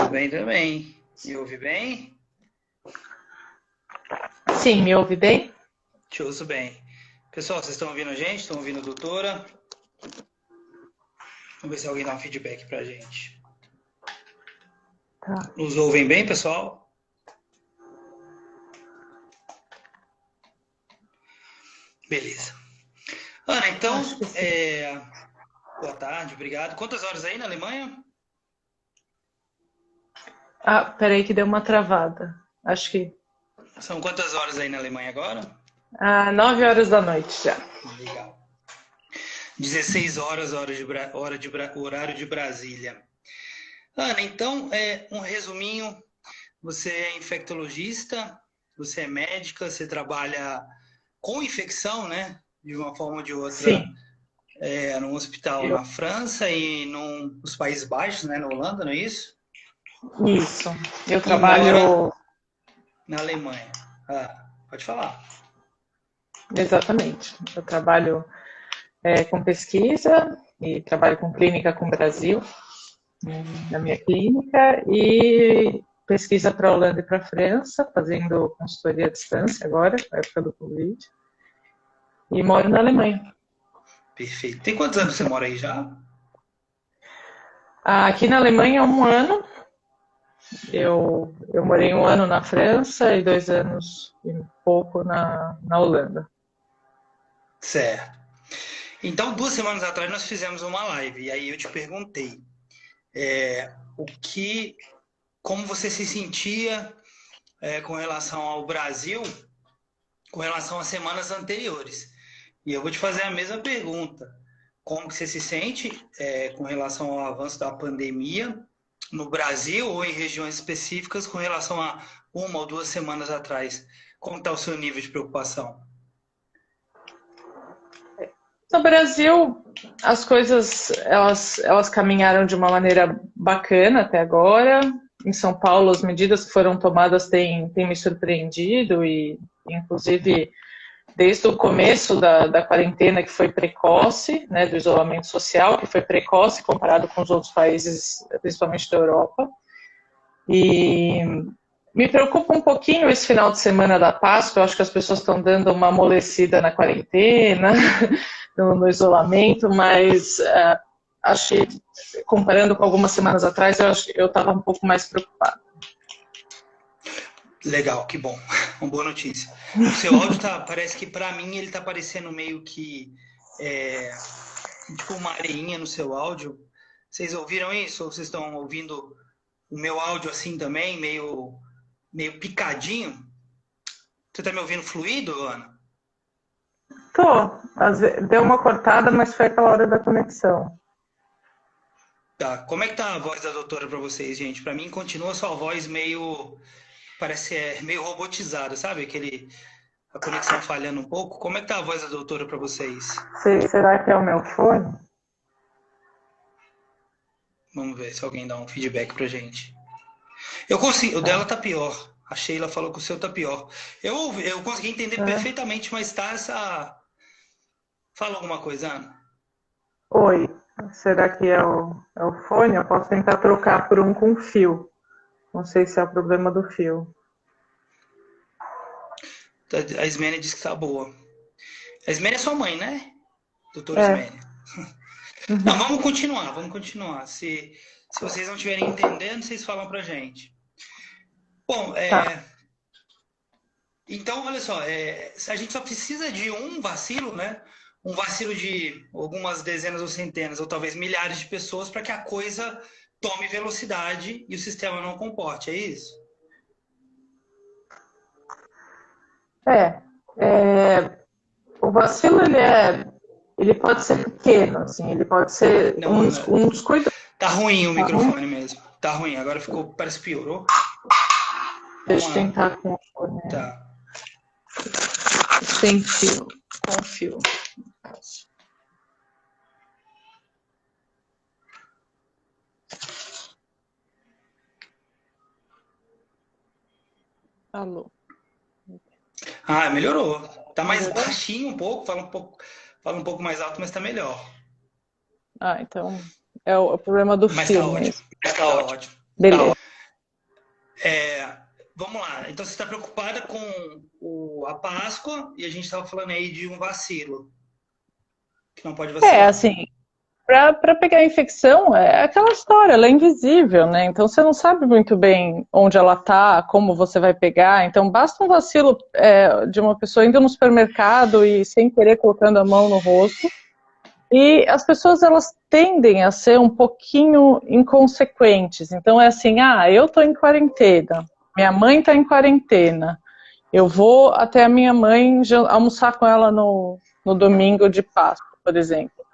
Bem também. Me ouve bem? Sim, me ouve bem? Te ouço bem. Pessoal, vocês estão ouvindo a gente? Estão ouvindo a doutora? Vamos ver se alguém dá um feedback pra gente. Tá. Nos ouvem bem, pessoal? Beleza. Ana, então, Acho que sim. boa tarde, obrigado. Quantas horas aí na Alemanha? Ah, peraí que deu uma travada. Acho que São quantas horas aí na Alemanha agora? 9 horas da noite já. Legal. 16 horas, horário de Brasília. Ana, então, um resuminho. Você é infectologista, você é médica, você trabalha com infecção, né? De uma forma ou de outra, Sim, num hospital eu, na França e nos Países Baixos, né? Na Holanda, não é isso? isso. Eu E mora trabalho na Alemanha. Ah, pode falar. exatamente. Eu trabalho com pesquisa e trabalho com clínica com o Brasil, na minha clínica, e pesquisa para a Holanda e para a França, fazendo consultoria à distância agora, na época do Covid, e moro na Alemanha. Perfeito. Tem quantos anos você mora aí já? Aqui na Alemanha há um ano. Eu morei um ano na França e 2 anos e pouco na Holanda. Certo. Então, 2 semanas atrás nós fizemos uma live e aí eu te perguntei o que, como você se sentia com relação ao Brasil, com relação às semanas anteriores. E eu vou te fazer a mesma pergunta. Como que você se sente com relação ao avanço da pandemia no Brasil ou em regiões específicas com relação a 1 ou 2 semanas atrás? Como está o seu nível de preocupação? No Brasil, as coisas elas caminharam de uma maneira bacana até agora. Em São Paulo, as medidas que foram tomadas têm me surpreendido e, inclusive, desde o começo da quarentena, que foi precoce, né, do isolamento social, que foi precoce comparado com os outros países, principalmente da Europa. E me preocupa um pouquinho esse final de semana da Páscoa. Eu acho que as pessoas estão dando uma amolecida na quarentena, no isolamento, mas acho que, comparando com algumas semanas atrás, eu estava um pouco mais preocupada. Legal, que bom. Uma boa notícia. O seu áudio parece que para mim ele tá parecendo meio que tipo uma areinha no seu áudio. Vocês ouviram isso? Ou vocês estão ouvindo o meu áudio assim também, meio picadinho? Você tá me ouvindo fluido, Ana? Tô, deu uma cortada, mas foi aquela hora da conexão. Tá. Como é que tá a voz da doutora para vocês, gente? Para mim continua sua voz parece meio robotizada, sabe? A conexão falhando um pouco. Como é que tá a voz da doutora para vocês? Será que é o meu fone? Vamos ver se alguém dá um feedback pra gente. Eu consigo, o dela Tá. tá pior. A Sheila falou que o seu tá pior. Eu consegui entender É. perfeitamente, mas tá essa. Fala alguma coisa, Ana? Oi, será que é o fone? Eu posso tentar trocar por um com fio. Não sei se é o problema do fio. A Ismênia disse que tá boa. A Ismênia é sua mãe, né? Doutora É. Ismênia. Não, Uhum. vamos continuar. Se vocês não estiverem entendendo, vocês falam pra gente. Bom, Tá. então, olha só, a gente só precisa de um vacilo, né? Um vacilo de algumas dezenas ou centenas, ou talvez milhares de pessoas para que a coisa tome velocidade e o sistema não comporte, é isso? É, o vacilo ele pode ser pequeno, assim, ele pode ser Não, um, Ana, um descuido. tá ruim o Tá ruim? microfone mesmo. Tá ruim, agora ficou, parece que piorou. Dá Deixa eu uma. tentar com o fone. Tá. Sem fio, com fio. Alô, Ah, melhorou. Tá mais melhorou? baixinho um pouco, fala um pouco mais alto, mas tá melhor. Então é o problema do Mas tá fio ótimo. mesmo. Tá ótimo. Beleza. É, vamos lá. Então você está preocupada com a Páscoa e a gente estava falando aí de um vacilo, que não pode vacilar. Assim, para pegar a infecção, é aquela história, ela é invisível, né? Então você não sabe muito bem onde ela tá, como você vai pegar. Então basta um vacilo de uma pessoa indo no supermercado e sem querer colocando a mão no rosto. E as pessoas, elas tendem a ser um pouquinho inconsequentes. Então é assim, eu tô em quarentena, minha mãe tá em quarentena, eu vou até a minha mãe almoçar com ela no domingo de Páscoa, por exemplo.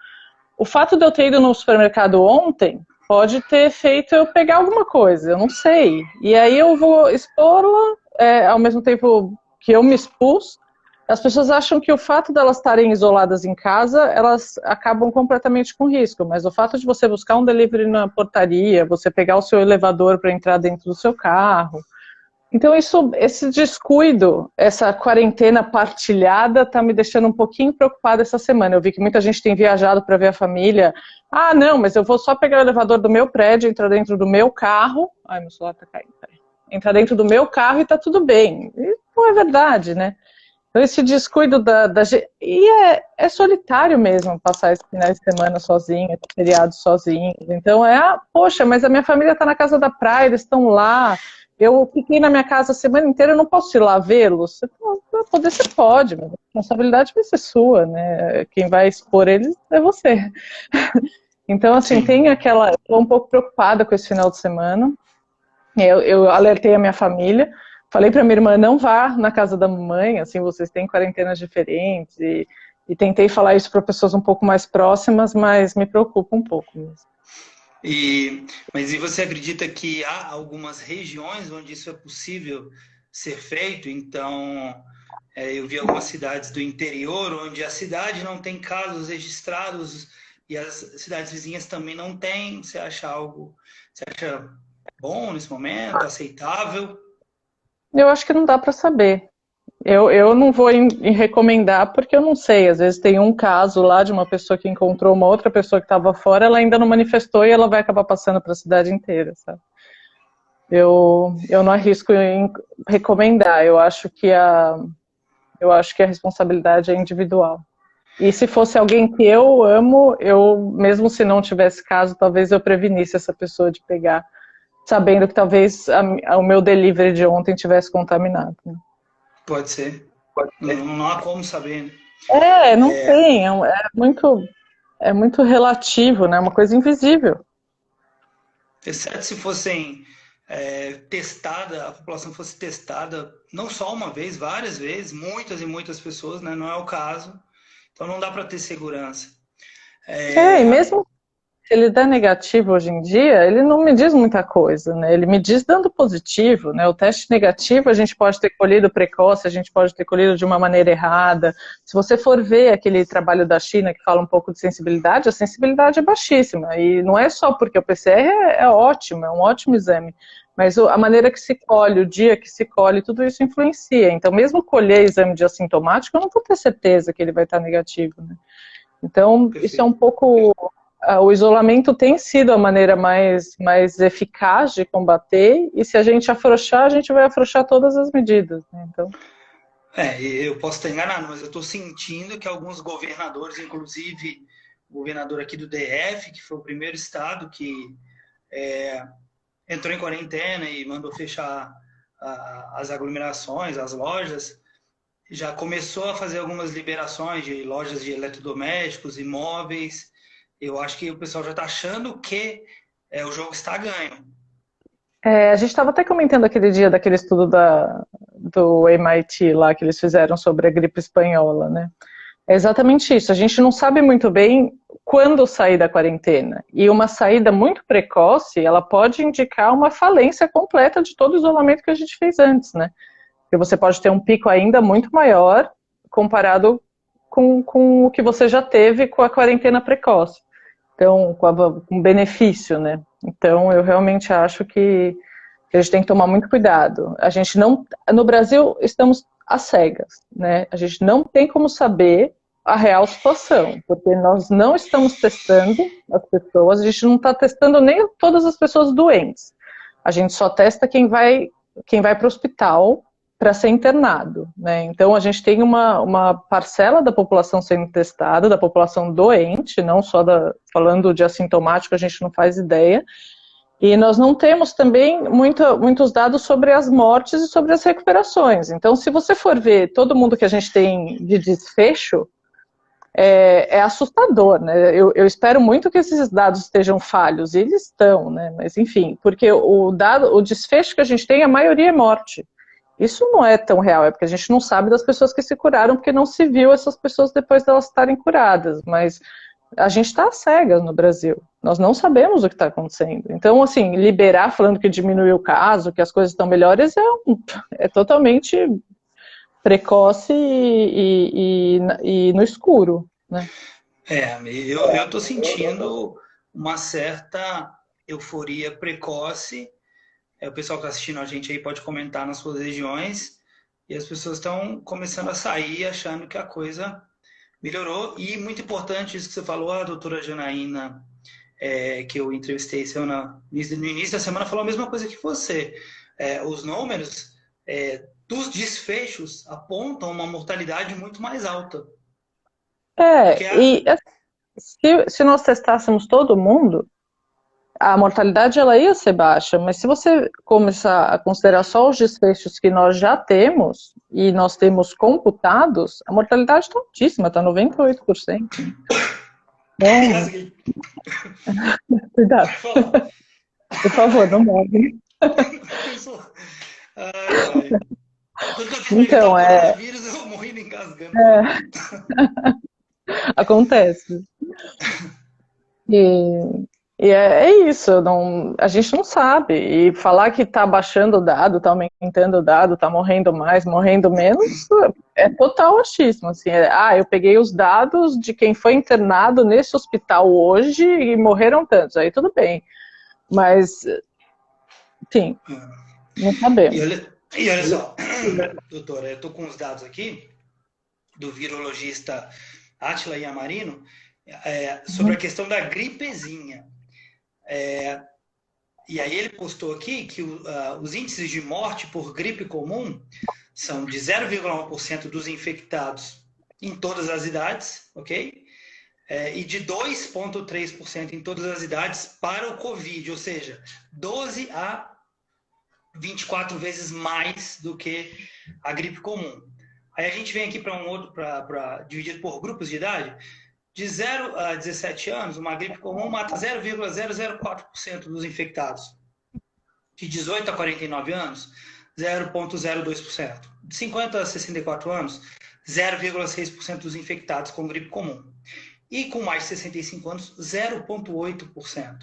O fato de eu ter ido no supermercado ontem pode ter feito eu pegar alguma coisa, eu não sei. E aí eu vou expor-la, ao mesmo tempo que eu me expus. As pessoas acham que o fato de elas estarem isoladas em casa, elas acabam completamente com risco, mas o fato de você buscar um delivery na portaria, você pegar o seu elevador para entrar dentro do seu carro. Então esse descuido, essa quarentena partilhada está me deixando um pouquinho preocupada essa semana. Eu vi que muita gente tem viajado para ver a família. Não, mas eu vou só pegar o elevador do meu prédio, entrar dentro do meu carro. Ai, meu celular está caindo. Entrar dentro do meu carro e está tudo bem. E não é verdade, né? Então, esse descuido e é solitário mesmo passar esse final de semana sozinho, feriado sozinho. Então, poxa, mas a minha família está na casa da praia, eles estão lá. Eu fiquei na minha casa a semana inteira, eu não posso ir lá vê-los. Você pode, mas a responsabilidade vai ser sua, né? Quem vai expor eles é você. Então, assim, estou um pouco preocupada com esse final de semana. Eu alertei a minha família. Falei para minha irmã, não vá na casa da mamãe, assim, vocês têm quarentenas diferentes, e tentei falar isso para pessoas um pouco mais próximas, mas me preocupa um pouco mesmo. Mas você acredita que há algumas regiões onde isso é possível ser feito? Então, eu vi algumas cidades do interior onde a cidade não tem casos registrados e as cidades vizinhas também não têm. Você acha bom nesse momento, aceitável? Eu acho que não dá para saber. Eu não vou recomendar porque eu não sei. Às vezes tem um caso lá de uma pessoa que encontrou uma outra pessoa que estava fora, ela ainda não manifestou e ela vai acabar passando para a cidade inteira, sabe? Eu não arrisco em recomendar. Eu acho que a responsabilidade é individual. E se fosse alguém que eu amo, mesmo se não tivesse caso, talvez eu prevenisse essa pessoa de pegar, sabendo que talvez o meu delivery de ontem tivesse contaminado. Né? Pode ser. Não há como saber. Né? Não tem. É muito relativo, né? Uma coisa invisível. Exceto se fossem a população fosse testada não só uma vez, várias vezes, muitas e muitas pessoas, né? Não é o caso. Então não dá para ter segurança. E mesmo se ele dá negativo hoje em dia, ele não me diz muita coisa, né? Ele me diz dando positivo, né? O teste negativo a gente pode ter colhido precoce, a gente pode ter colhido de uma maneira errada. Se você for ver aquele trabalho da China que fala um pouco de sensibilidade, a sensibilidade é baixíssima. E não é só porque o PCR é ótimo, é um ótimo exame. Mas a maneira que se colhe, o dia que se colhe, tudo isso influencia. Então, mesmo colher exame de assintomático, eu não vou ter certeza que ele vai estar negativo, né? Então, isso é um pouco... O isolamento tem sido a maneira mais eficaz de combater, e se a gente afrouxar, a gente vai afrouxar todas as medidas. Né? Então... eu posso estar enganado, mas eu estou sentindo que alguns governadores, inclusive o governador aqui do DF, que foi o primeiro estado que entrou em quarentena e mandou fechar as aglomerações, as lojas, já começou a fazer algumas liberações de lojas de eletrodomésticos, imóveis. Eu acho que o pessoal já está achando que o jogo está ganho. A gente estava até comentando aquele dia daquele estudo do MIT lá que eles fizeram sobre a gripe espanhola, né? É exatamente isso. A gente não sabe muito bem quando sair da quarentena. E uma saída muito precoce, ela pode indicar uma falência completa de todo o isolamento que a gente fez antes, né? Porque você pode ter um pico ainda muito maior comparado com o que você já teve com a quarentena precoce. Então, com benefício, né? Então, eu realmente acho que a gente tem que tomar muito cuidado. A gente não... No Brasil, estamos às cegas, né? A gente não tem como saber a real situação, porque nós não estamos testando as pessoas, a gente não está testando nem todas as pessoas doentes. A gente só testa quem vai quem vai para o hospital para ser internado, né? Então a gente tem uma parcela da população sendo testada, da população doente, não só falando de assintomático, a gente não faz ideia. E nós não temos também muitos dados sobre as mortes e sobre as recuperações. Então, se você for ver todo mundo que a gente tem de desfecho, é assustador, né? Eu espero muito que esses dados estejam falhos, e eles estão, né? Mas enfim, porque o desfecho que a gente tem, a maioria é morte. Isso não é tão real, é porque a gente não sabe das pessoas que se curaram, porque não se viu essas pessoas depois delas estarem curadas, mas a gente está às cegas no Brasil, nós não sabemos o que está acontecendo. Então, assim, liberar falando que diminuiu o caso, que as coisas estão melhores, é totalmente precoce e no escuro, né? Eu estou sentindo uma certa euforia precoce. O pessoal que está assistindo a gente aí pode comentar nas suas regiões, e as pessoas estão começando a sair achando que a coisa melhorou. E muito importante isso que você falou, a doutora Janaína, que eu entrevistei no início da semana, falou a mesma coisa que você. Os números dos desfechos apontam uma mortalidade muito mais alta. E se nós testássemos todo mundo, a mortalidade ela ia ser baixa, mas se você começar a considerar só os desfechos que nós já temos, e nós temos computados, a mortalidade está altíssima, está 98%. Cuidado. Por favor, não morre. Então, vírus, eu morri me engasgando. Acontece. E é isso, a gente não sabe. E falar que está baixando o dado, está aumentando o dado, está morrendo mais, morrendo menos, é total achismo. Assim, eu peguei os dados de quem foi internado nesse hospital hoje e morreram tantos. Aí tudo bem. Mas, enfim, não sabemos. E olha só, doutora, eu estou com os dados aqui do virologista Átila Yamarino sobre a questão da gripezinha. E aí ele postou aqui que os índices de morte por gripe comum são de 0,1% dos infectados em todas as idades, ok? E de 2,3% em todas as idades para o Covid, ou seja, 12 a 24 vezes mais do que a gripe comum. Aí a gente vem aqui para dividido por grupos de idade. De 0 a 17 anos, uma gripe comum mata 0,004% dos infectados. De 18 a 49 anos, 0,02%. De 50 a 64 anos, 0,6% dos infectados com gripe comum. E com mais de 65 anos, 0,8%.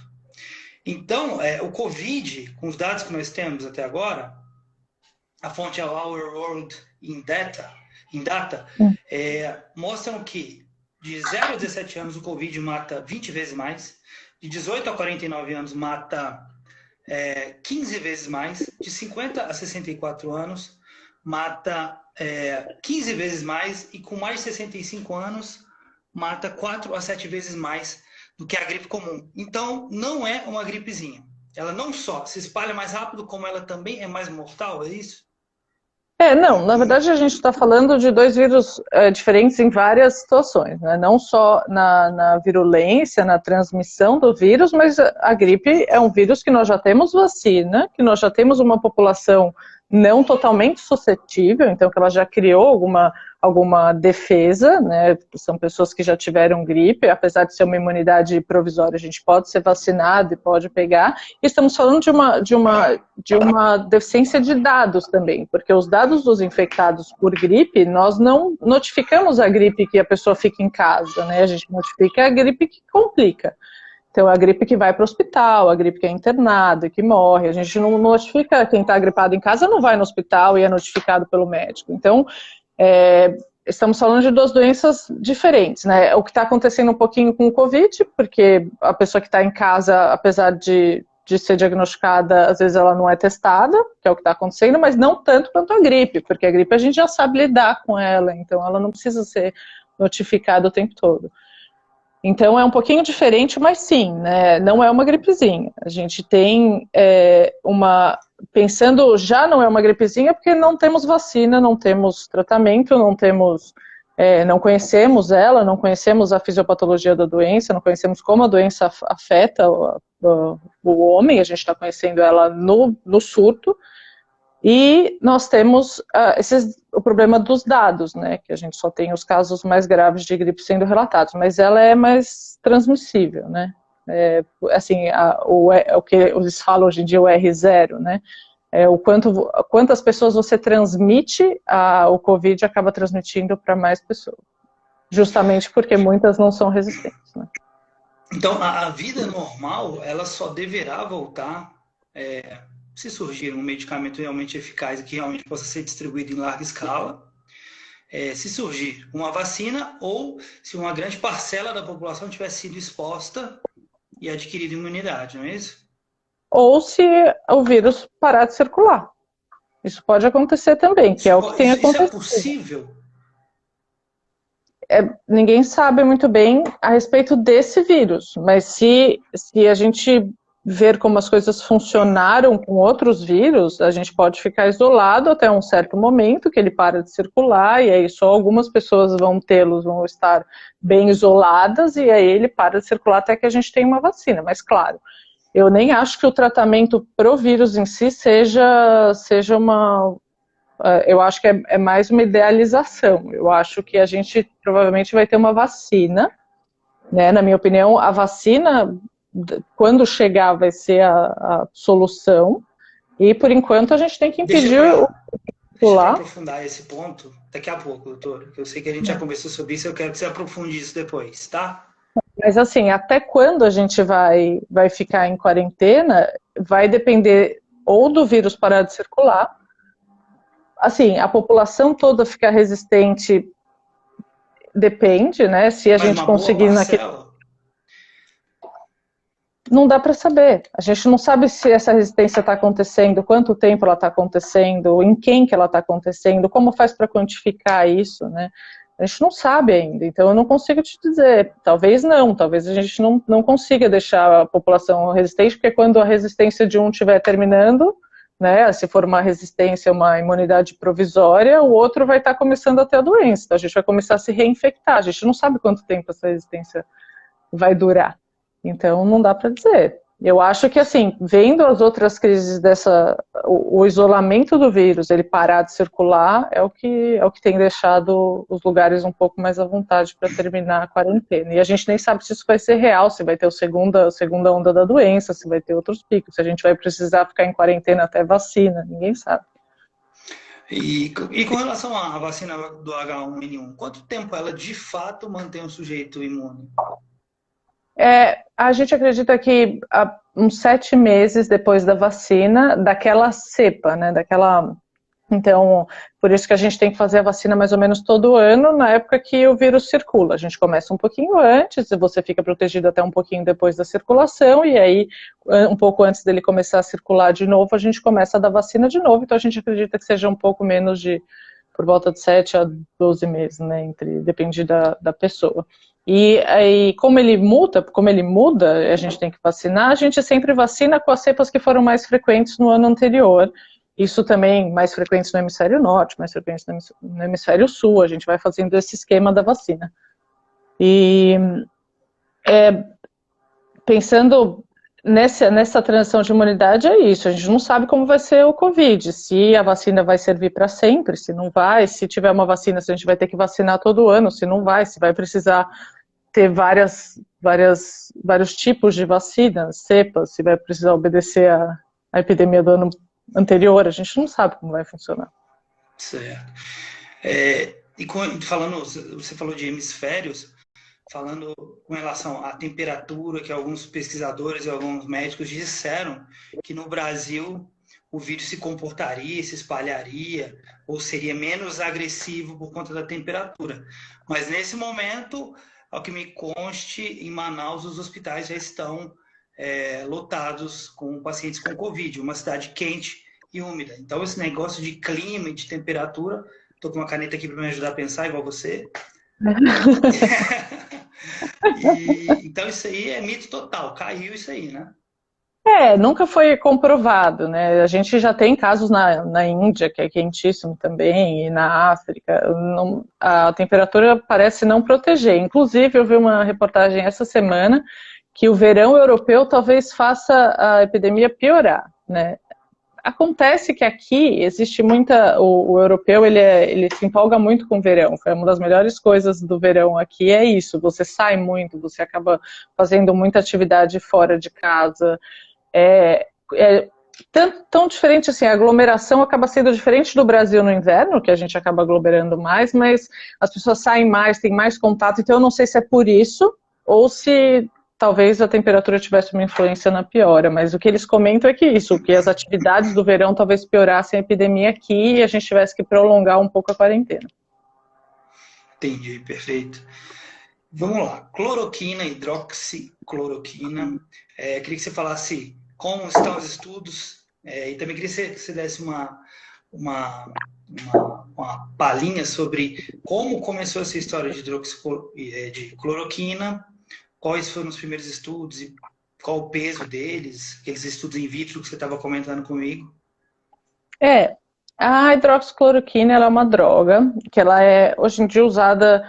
Então, o Covid, com os dados que nós temos até agora, a fonte é Our World in Data, mostram que de 0 a 17 anos o Covid mata 20 vezes mais, de 18 a 49 anos mata 15 vezes mais, de 50 a 64 anos mata 15 vezes mais, e com mais de 65 anos mata 4 a 7 vezes mais do que a gripe comum. Então, não é uma gripezinha. Ela não só se espalha mais rápido, como ela também é mais mortal, é isso? Não, na verdade a gente está falando de dois vírus diferentes em várias situações, né? Não só na virulência, na transmissão do vírus, mas a gripe é um vírus que nós já temos vacina, que nós já temos uma população não totalmente suscetível, então que ela já criou alguma defesa, né? São pessoas que já tiveram gripe, apesar de ser uma imunidade provisória, a gente pode ser vacinado e pode pegar. E estamos falando de uma deficiência de dados também, porque os dados dos infectados por gripe, nós não notificamos a gripe que a pessoa fica em casa, né? A gente notifica a gripe que complica. Então, a gripe que vai para o hospital, a gripe que é internado e que morre. A gente não notifica quem está gripado em casa, não vai no hospital e é notificado pelo médico. Então, estamos falando de duas doenças diferentes, né? O que está acontecendo um pouquinho com o Covid, porque a pessoa que está em casa, apesar de ser diagnosticada, às vezes ela não é testada, que é o que está acontecendo, mas não tanto quanto a gripe, porque a gripe a gente já sabe lidar com ela, então ela não precisa ser notificada o tempo todo. Então é um pouquinho diferente, mas sim, né, não é uma gripezinha. A gente tem pensando, já não é uma gripezinha porque não temos vacina, não temos tratamento, não conhecemos ela, não conhecemos a fisiopatologia da doença, não conhecemos como a doença afeta o homem, a gente está conhecendo ela no surto, e nós temos o problema dos dados, né, que a gente só tem os casos mais graves de gripe sendo relatados, mas ela é mais transmissível, né, assim, o que eles falam hoje em dia, o R0, né, quantas pessoas você transmite o Covid acaba transmitindo para mais pessoas, justamente porque muitas não são resistentes, né. Então, a vida normal, ela só deverá voltar se surgir um medicamento realmente eficaz e que realmente possa ser distribuído em larga escala, se surgir uma vacina ou se uma grande parcela da população tiver sido exposta e adquirido imunidade, não é isso? Ou se o vírus parar de circular. Isso pode acontecer também, que é o que tem acontecido. Isso é possível? Ninguém sabe muito bem a respeito desse vírus, mas se a gente ver como as coisas funcionaram com outros vírus, a gente pode ficar isolado até um certo momento que ele para de circular, e aí só algumas pessoas vão estar bem isoladas, e aí ele para de circular até que a gente tenha uma vacina. Mas claro, eu nem acho que o tratamento pro vírus em si seja uma... Eu acho que é mais uma idealização. Eu acho que a gente provavelmente vai ter uma vacina, né? Na minha opinião, a vacina, quando chegar, vai ser a solução. E, por enquanto, a gente tem que impedir o Deixa eu aprofundar esse ponto daqui a pouco, doutor. Eu sei que a gente já conversou sobre isso, eu quero que você aprofunde isso depois, tá? Mas, assim, até quando a gente vai ficar em quarentena, vai depender ou do vírus parar de circular. Assim, a população toda ficar resistente depende, né? Se a gente conseguir não dá para saber. A gente não sabe se essa resistência está acontecendo, quanto tempo ela está acontecendo, em quem que ela está acontecendo, como faz para quantificar isso, né? A gente não sabe ainda, então eu não consigo te dizer. Talvez a gente não consiga deixar a população resistente, porque quando a resistência de um estiver terminando, né, se for uma resistência, uma imunidade provisória, o outro vai estar começando a ter a doença. Então a gente vai começar a se reinfectar. A gente não sabe quanto tempo essa resistência vai durar. Então não dá para dizer. Eu acho que, assim, vendo as outras crises o isolamento do vírus, ele parar de circular, é o que tem deixado os lugares um pouco mais à vontade para terminar a quarentena. E a gente nem sabe se isso vai ser real, se vai ter a segunda onda da doença, se vai ter outros picos, se a gente vai precisar ficar em quarentena até vacina, ninguém sabe. E com relação à vacina do H1N1, quanto tempo ela de fato mantém o sujeito imune? A gente acredita que uns 7 meses depois da vacina, daquela cepa, né, Então, por isso que a gente tem que fazer a vacina mais ou menos todo ano, na época que o vírus circula. A gente começa um pouquinho antes, e você fica protegido até um pouquinho depois da circulação, e aí, um pouco antes dele começar a circular de novo, a gente começa a dar vacina de novo. Então, a gente acredita que seja um pouco menos por volta de 7 a 12 meses, né, depende da pessoa. E aí, como ele muda, a gente tem que vacinar, a gente sempre vacina com as cepas que foram mais frequentes no ano anterior. Isso também, mais frequentes no hemisfério norte, mais frequentes no hemisfério sul, a gente vai fazendo esse esquema da vacina. E pensando nessa transição de imunidade, é isso, a gente não sabe como vai ser o Covid, se a vacina vai servir para sempre, se não vai, se tiver uma vacina, se a gente vai ter que vacinar todo ano, se não vai, se vai precisar ter vários tipos de vacinas, cepas, se vai precisar obedecer a epidemia do ano anterior, a gente não sabe como vai funcionar. Certo. Você falou de hemisférios, falando com relação à temperatura, que alguns pesquisadores e alguns médicos disseram que no Brasil o vírus se comportaria, se espalharia, ou seria menos agressivo por conta da temperatura. Mas nesse momento, ao que me conste, em Manaus os hospitais já estão lotados com pacientes com Covid, uma cidade quente e úmida. Então, esse negócio de clima e de temperatura, estou com uma caneta aqui para me ajudar a pensar, igual você. Então, isso aí é mito total, caiu isso aí, né? Nunca foi comprovado, né? A gente já tem casos na Índia, que é quentíssimo também, e na África. A temperatura parece não proteger. Inclusive, eu vi uma reportagem essa semana que o verão europeu talvez faça a epidemia piorar, né? Acontece que aqui existe muita... O europeu, ele se empolga muito com o verão. Foi uma das melhores coisas do verão aqui, é isso. Você sai muito, você acaba fazendo muita atividade fora de casa. É tão diferente assim, a aglomeração acaba sendo diferente do Brasil no inverno, que a gente acaba aglomerando mais, mas as pessoas saem mais, têm mais contato, então eu não sei se é por isso, ou se talvez a temperatura tivesse uma influência na piora, mas o que eles comentam é que as atividades do verão talvez piorassem a epidemia aqui e a gente tivesse que prolongar um pouco a quarentena. Entendi, perfeito. Vamos lá, cloroquina, hidroxicloroquina. Queria que você falasse como estão os estudos, e também queria que você desse uma palhinha sobre como começou essa história de cloroquina, quais foram os primeiros estudos e qual o peso deles, aqueles estudos in vitro que você estava comentando comigo. A hidroxicloroquina ela é uma droga que ela é hoje em dia usada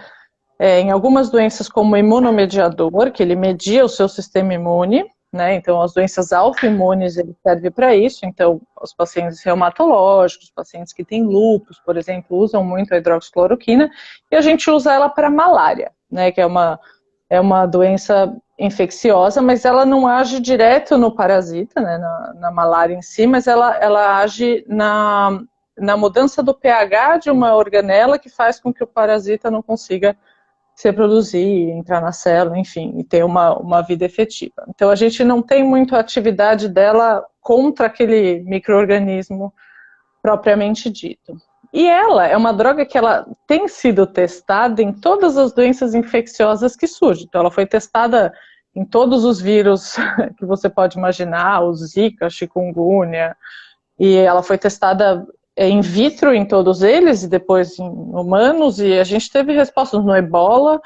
em algumas doenças como imunomediador, que ele media o seu sistema imune, né? Então as doenças autoimunes ele serve para isso, então os pacientes reumatológicos, os pacientes que têm lúpus, por exemplo, usam muito a hidroxicloroquina, e a gente usa ela para malária, né? Que é uma doença infecciosa, mas ela não age direto no parasita, né? Na malária em si, mas ela age na mudança do pH de uma organela que faz com que o parasita não consiga se reproduzir, entrar na célula, enfim, e ter uma vida efetiva. Então a gente não tem muito atividade dela contra aquele micro-organismo propriamente dito. E ela é uma droga que ela tem sido testada em todas as doenças infecciosas que surgem. Então ela foi testada em todos os vírus que você pode imaginar, o Zika, a chikungunya, e ela foi testada in vitro em todos eles, e depois em humanos, e a gente teve respostas no Ebola,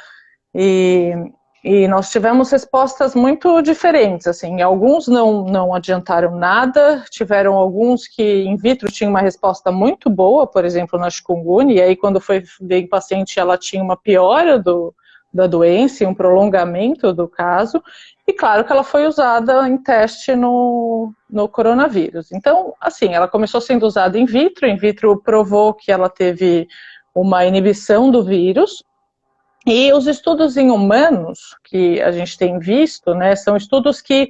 e nós tivemos respostas muito diferentes, assim, alguns não adiantaram nada, tiveram alguns que in vitro tinham uma resposta muito boa, por exemplo, na chikungunya, e aí quando foi ver em paciente ela tinha uma piora da doença e um prolongamento do caso, e claro que ela foi usada em teste no coronavírus. Então, assim, ela começou sendo usada in vitro provou que ela teve uma inibição do vírus, e os estudos em humanos que a gente tem visto, né, são estudos que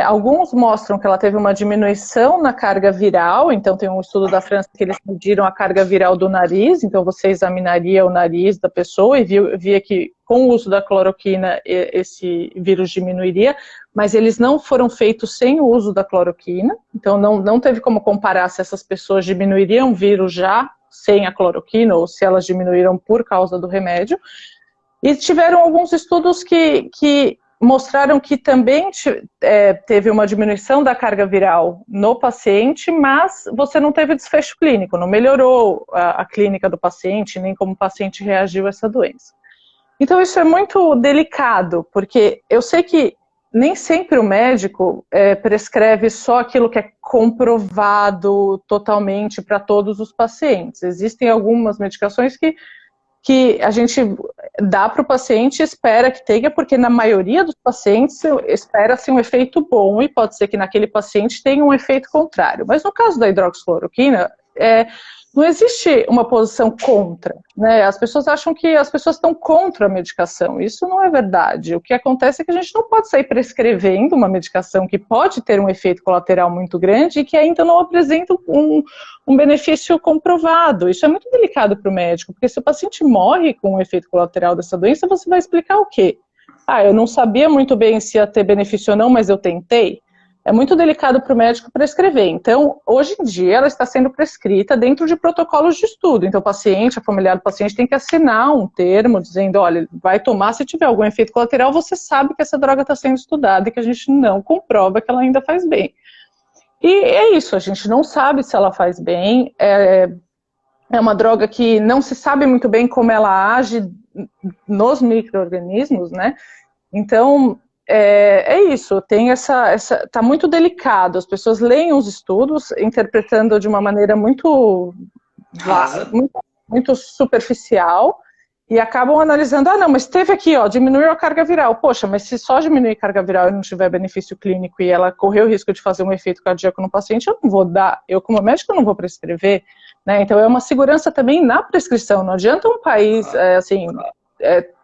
alguns mostram que ela teve uma diminuição na carga viral, então tem um estudo da França que eles mediram a carga viral do nariz, então você examinaria o nariz da pessoa e via que com o uso da cloroquina esse vírus diminuiria, mas eles não foram feitos sem o uso da cloroquina, então não teve como comparar se essas pessoas diminuiriam o vírus já sem a cloroquina ou se elas diminuíram por causa do remédio. E tiveram alguns estudos que mostraram que também teve uma diminuição da carga viral no paciente, mas você não teve desfecho clínico, não melhorou a clínica do paciente, nem como o paciente reagiu a essa doença. Então isso é muito delicado, porque eu sei que nem sempre o médico prescreve só aquilo que é comprovado totalmente para todos os pacientes. Existem algumas medicações que a gente dá para o paciente e espera que tenha, porque na maioria dos pacientes espera-se um efeito bom e pode ser que naquele paciente tenha um efeito contrário. Mas no caso da hidroxicloroquina, não existe uma posição contra, né? As pessoas acham que as pessoas estão contra a medicação. Isso não é verdade. O que acontece é que a gente não pode sair prescrevendo uma medicação que pode ter um efeito colateral muito grande e que ainda não apresenta um benefício comprovado. Isso é muito delicado para o médico, porque se o paciente morre com o efeito colateral dessa doença, você vai explicar o quê? Eu não sabia muito bem se ia ter benefício ou não, mas eu tentei. É muito delicado para o médico prescrever. Então, hoje em dia, ela está sendo prescrita dentro de protocolos de estudo. Então, o paciente, a familiar do paciente tem que assinar um termo dizendo, olha, vai tomar, se tiver algum efeito colateral, você sabe que essa droga está sendo estudada e que a gente não comprova que ela ainda faz bem. E é isso, a gente não sabe se ela faz bem, é uma droga que não se sabe muito bem como ela age nos micro-organismos, né? Então, é isso, tem tá muito delicado, as pessoas leem os estudos interpretando de uma maneira Rasa. muito, muito superficial e acabam analisando, não, mas teve aqui, ó, diminuiu a carga viral. Poxa, mas se só diminuir a carga viral e não tiver benefício clínico e ela correu o risco de fazer um efeito cardíaco no paciente, eu não vou dar, eu como médico não vou prescrever, né? Então é uma segurança também na prescrição, não adianta um país, assim,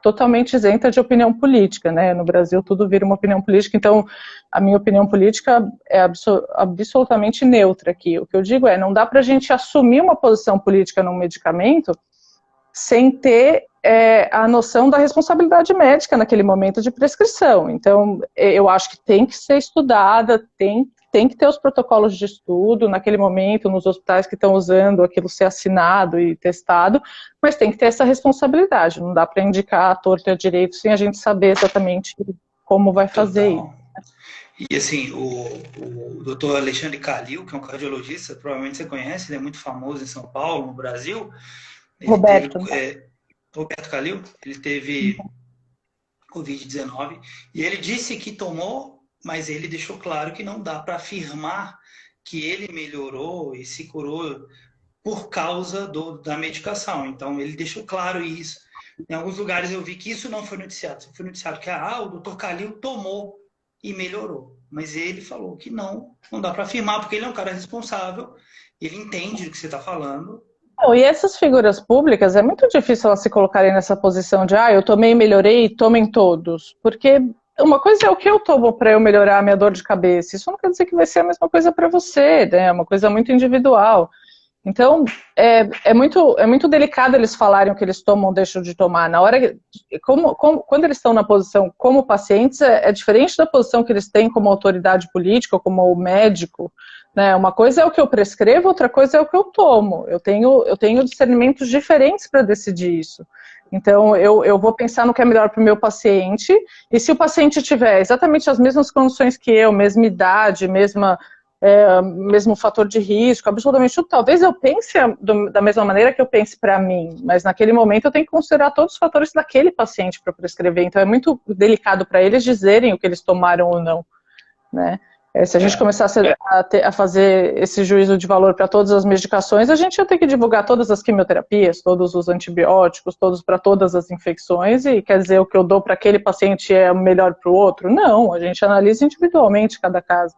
totalmente isenta de opinião política, né? No Brasil tudo vira uma opinião política, então a minha opinião política é absolutamente neutra aqui. O que eu digo não dá para a gente assumir uma posição política num medicamento sem ter a noção da responsabilidade médica naquele momento de prescrição. Então, eu acho que tem que ser estudada, tem que ter os protocolos de estudo naquele momento, nos hospitais que estão usando aquilo ser assinado e testado, mas tem que ter essa responsabilidade, não dá para indicar a torto e a direito sem a gente saber exatamente como vai fazer isso. E assim, o doutor Alexandre Calil, que é um cardiologista, provavelmente você conhece, ele é muito famoso em São Paulo, no Brasil. Roberto Calil, ele teve Covid-19 e ele disse que tomou, mas ele deixou claro que não dá para afirmar que ele melhorou e se curou por causa da medicação. Então, ele deixou claro isso. Em alguns lugares eu vi que isso não foi noticiado. Foi noticiado que o doutor Calil tomou e melhorou. Mas ele falou que não dá para afirmar, porque ele é um cara responsável, ele entende do que você está falando. E essas figuras públicas, é muito difícil elas se colocarem nessa posição de eu tomei e melhorei, tomem todos. Porque uma coisa é o que eu tomo para eu melhorar a minha dor de cabeça. Isso não quer dizer que vai ser a mesma coisa para você, né? É uma coisa muito individual. Então, é muito delicado eles falarem o que eles tomam ou deixam de tomar. Na hora, quando eles estão na posição como pacientes, é diferente da posição que eles têm como autoridade política ou como médico. Né? Uma coisa é o que eu prescrevo, outra coisa é o que eu tomo. Eu tenho discernimentos diferentes para decidir isso. Então, eu vou pensar no que é melhor para o meu paciente, e se o paciente tiver exatamente as mesmas condições que eu, mesma idade, mesmo fator de risco, absolutamente tudo, talvez eu pense da mesma maneira que eu pense para mim, mas naquele momento eu tenho que considerar todos os fatores daquele paciente para prescrever, então é muito delicado para eles dizerem o que eles tomaram ou não, né? Se a gente começasse a fazer esse juízo de valor para todas as medicações, a gente ia ter que divulgar todas as quimioterapias, todos os antibióticos, todos para todas as infecções, e quer dizer, o que eu dou para aquele paciente é melhor para o outro? Não, a gente analisa individualmente cada caso.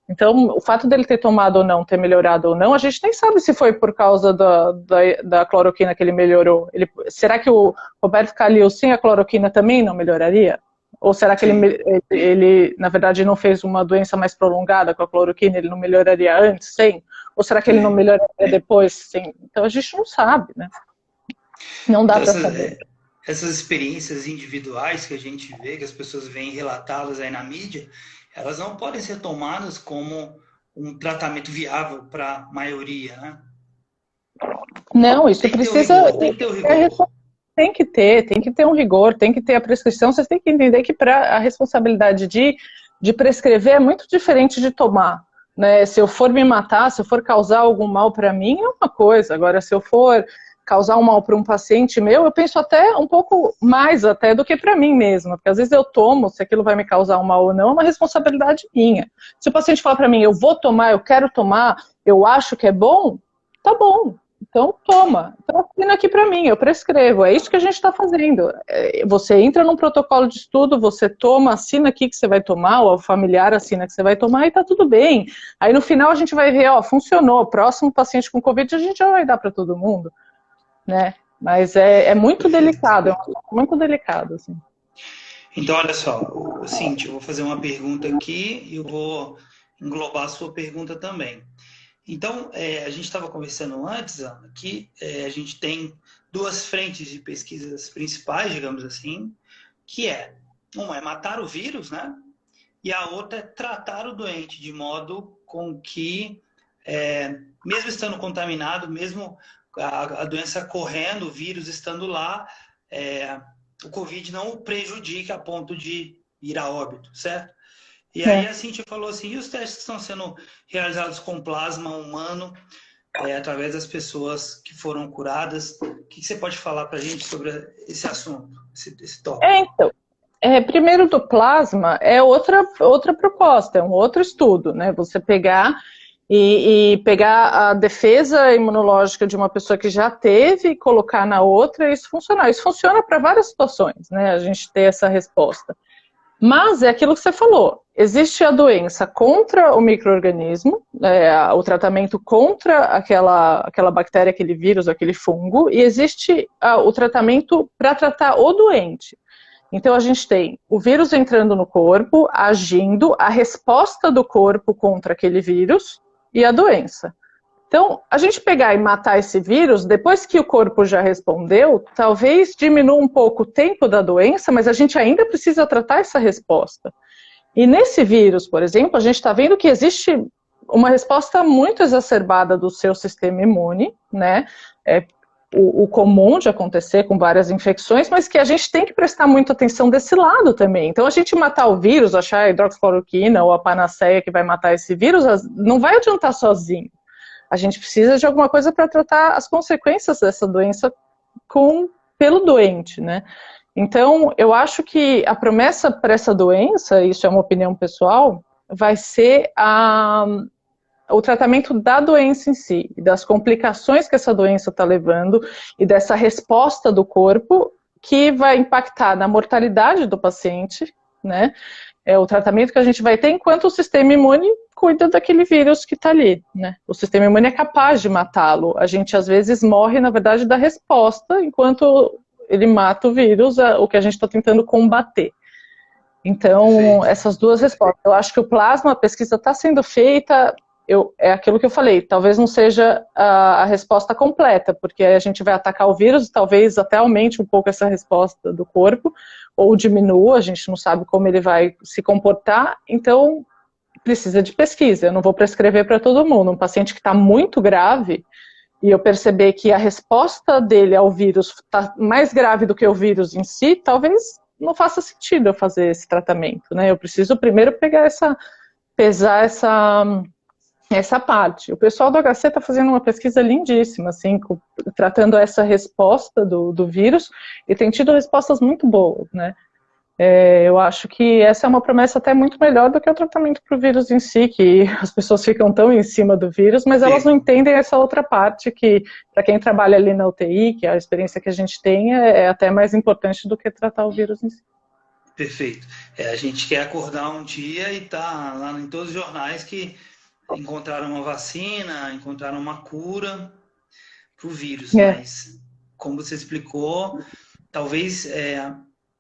Então, o fato dele ter tomado ou não, ter melhorado ou não, a gente nem sabe se foi por causa da cloroquina que ele melhorou. Será que o Roberto Calil sem a cloroquina também não melhoraria? Ou será que ele, na verdade, não fez uma doença mais prolongada com a cloroquina, ele não melhoraria antes, sem? Ou será que ele não melhoraria depois, sem? Então, a gente não sabe, né? Não dá para saber. Essas experiências individuais que a gente vê, que as pessoas veem relatá-las aí na mídia, elas não podem ser tomadas como um tratamento viável para a maioria, né? Não, isso precisa... Tem que ter um rigor, tem que ter a prescrição. Vocês têm que entender que a responsabilidade de prescrever é muito diferente de tomar. Né? Se eu for me matar, se eu for causar algum mal para mim, é uma coisa. Agora, se eu for causar um mal para um paciente meu, eu penso até um pouco mais até do que para mim mesma, porque às vezes eu tomo, se aquilo vai me causar um mal ou não, é uma responsabilidade minha. Se o paciente falar para mim, eu vou tomar, eu quero tomar, eu acho que é bom, tá bom, então toma. Então assina aqui para mim, eu prescrevo, é isso que a gente está fazendo. Você entra num protocolo de estudo, você toma, assina aqui que você vai tomar, ou o familiar assina que você vai tomar e tá tudo bem. Aí no final a gente vai ver, funcionou, próximo paciente com Covid a gente já vai dar para todo mundo. Né? Mas é muito delicado, muito delicado, assim. Então, olha só, Cíntia, eu vou fazer uma pergunta aqui e eu vou englobar a sua pergunta também. Então, a gente estava conversando antes, Ana, que a gente tem duas frentes de pesquisas principais, digamos assim, que uma é matar o vírus, né? E a outra é tratar o doente de modo com que, mesmo estando contaminado, mesmo a doença correndo, o vírus estando lá, o Covid não o prejudica a ponto de ir a óbito, certo? E aí a Cíntia falou assim, e os testes que estão sendo realizados com plasma humano, através das pessoas que foram curadas? O que você pode falar para a gente sobre esse assunto, esse tópico? Então, Primeiro do plasma é outra proposta, é um outro estudo, né? Você pegar e pegar a defesa imunológica de uma pessoa que já teve e colocar na outra e isso funcionar. Isso funciona para várias situações, né? A gente ter essa resposta. Mas é aquilo que você falou, existe a doença contra o micro-organismo, o tratamento contra aquela bactéria, aquele vírus, aquele fungo, e existe o tratamento para tratar o doente. Então a gente tem o vírus entrando no corpo, agindo, a resposta do corpo contra aquele vírus e a doença. Então, a gente pegar e matar esse vírus, depois que o corpo já respondeu, talvez diminua um pouco o tempo da doença, mas a gente ainda precisa tratar essa resposta. E nesse vírus, por exemplo, a gente está vendo que existe uma resposta muito exacerbada do seu sistema imune, né? O comum de acontecer com várias infecções, mas que a gente tem que prestar muita atenção desse lado também. Então, a gente matar o vírus, achar a hidroxicloroquina ou a panaceia que vai matar esse vírus, não vai adiantar sozinho. A gente precisa de alguma coisa para tratar as consequências dessa doença pelo doente, né? Então, eu acho que a promessa para essa doença, isso é uma opinião pessoal, vai ser o tratamento da doença em si, das complicações que essa doença está levando e dessa resposta do corpo que vai impactar na mortalidade do paciente, né? É o tratamento que a gente vai ter enquanto o sistema imune cuida daquele vírus que está ali, né? O sistema imune é capaz de matá-lo. A gente, às vezes, morre, na verdade, da resposta, enquanto ele mata o vírus, o que a gente está tentando combater. Então, essas duas respostas. Eu acho que o plasma, a pesquisa está sendo feita, é aquilo que eu falei, talvez não seja a resposta completa, porque a gente vai atacar o vírus, talvez até aumente um pouco essa resposta do corpo, ou diminua, a gente não sabe como ele vai se comportar, então precisa de pesquisa. Eu não vou prescrever para todo mundo. Um paciente que está muito grave, e eu perceber que a resposta dele ao vírus está mais grave do que o vírus em si, talvez não faça sentido eu fazer esse tratamento, né? Eu preciso primeiro pesar essa parte. O pessoal do HC está fazendo uma pesquisa lindíssima, assim, tratando essa resposta do vírus, e tem tido respostas muito boas, né? Eu acho que essa é uma promessa até muito melhor do que o tratamento para o vírus em si, que as pessoas ficam tão em cima do vírus, mas elas não entendem essa outra parte que, para quem trabalha ali na UTI, que a experiência que a gente tem é até mais importante do que tratar o vírus em si. Perfeito. A gente quer acordar um dia e tá lá em todos os jornais que encontraram uma vacina, encontraram uma cura para o vírus, mas como você explicou, talvez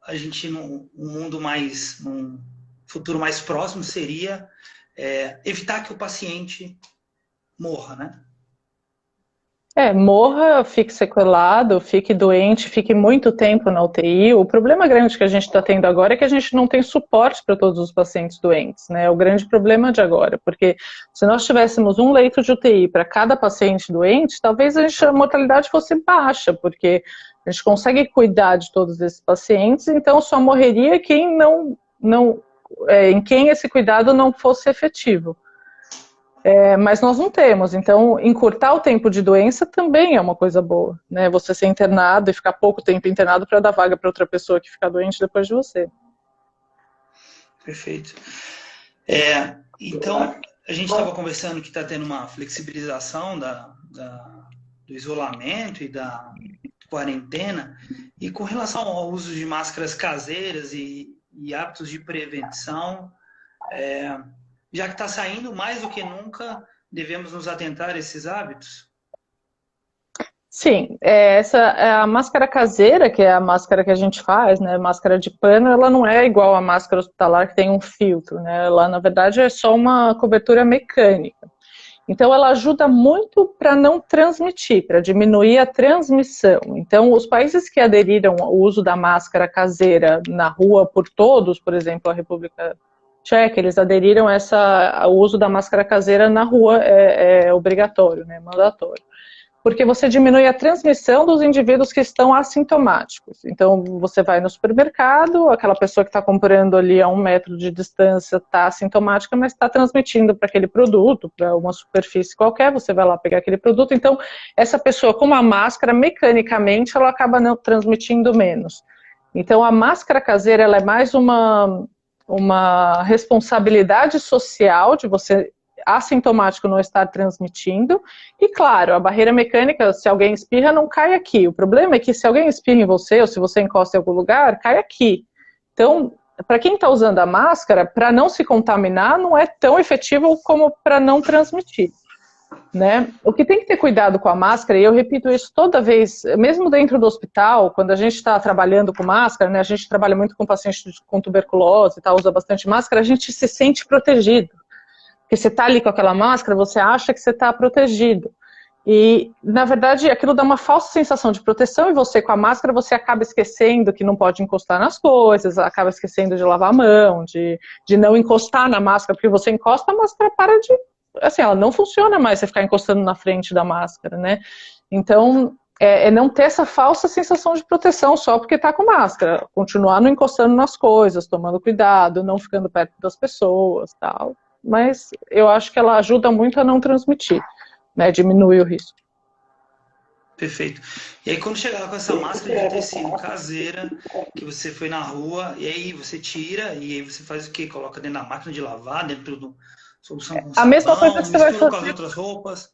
a gente num futuro mais próximo seria evitar que o paciente morra, né? Morra, fique sequelado, fique doente, fique muito tempo na UTI. O problema grande que a gente está tendo agora é que a gente não tem suporte para todos os pacientes doentes, né? É o grande problema de agora, porque se nós tivéssemos um leito de UTI para cada paciente doente, talvez a mortalidade fosse baixa, porque a gente consegue cuidar de todos esses pacientes, então só morreria quem em quem esse cuidado não fosse efetivo. Mas nós não temos, então encurtar o tempo de doença também é uma coisa boa, né? Você ser internado e ficar pouco tempo internado para dar vaga para outra pessoa que fica doente depois de você. Perfeito. Então, a gente estava conversando que está tendo uma flexibilização do isolamento e da quarentena, e com relação ao uso de máscaras caseiras e hábitos de prevenção, já que está saindo mais do que nunca, devemos nos atentar a esses hábitos? Sim, a máscara caseira, que é a máscara que a gente faz, né, máscara de pano, ela não é igual à máscara hospitalar que tem um filtro, né, ela na verdade é só uma cobertura mecânica. Então ela ajuda muito para não transmitir, para diminuir a transmissão. Então os países que aderiram ao uso da máscara caseira na rua por todos, por exemplo, a República Tcheca, eles aderiram ao uso da máscara caseira na rua, é obrigatório, né, mandatório. Porque você diminui a transmissão dos indivíduos que estão assintomáticos. Então, você vai no supermercado, aquela pessoa que está comprando ali a 1 metro de distância está assintomática, mas está transmitindo para aquele produto, para uma superfície qualquer, você vai lá pegar aquele produto. Então, essa pessoa com uma máscara, mecanicamente, ela acaba não transmitindo menos. Então, a máscara caseira ela é mais uma responsabilidade social de você assintomático não estar transmitindo, e claro, a barreira mecânica, se alguém espirra, não cai aqui. O problema é que se alguém espirra em você, ou se você encosta em algum lugar, cai aqui. Então, para quem está usando a máscara, para não se contaminar, não é tão efetivo como para não transmitir. Né? O que tem que ter cuidado com a máscara, e eu repito isso toda vez, mesmo dentro do hospital, quando a gente está trabalhando com máscara, né, a gente trabalha muito com pacientes com tuberculose, tá, usa bastante máscara, a gente se sente protegido. Porque você está ali com aquela máscara, você acha que você está protegido. E, na verdade, aquilo dá uma falsa sensação de proteção, e você, com a máscara, você acaba esquecendo que não pode encostar nas coisas, acaba esquecendo de lavar a mão, de não encostar na máscara, porque você encosta, a máscara para de... Assim, ela não funciona mais você ficar encostando na frente da máscara, né? Então, é não ter essa falsa sensação de proteção só porque tá com máscara. Continuar não encostando nas coisas, tomando cuidado, não ficando perto das pessoas, tal. Mas eu acho que ela ajuda muito a não transmitir, né? Diminuir o risco. Perfeito. E aí quando chegar com essa máscara de tecido caseira, que você foi na rua, e aí você tira, e aí você faz o quê? coloca dentro da máquina de lavar, dentro do solução com A mesma coisa sabão, que você vai mistura com as fazer. outras roupas.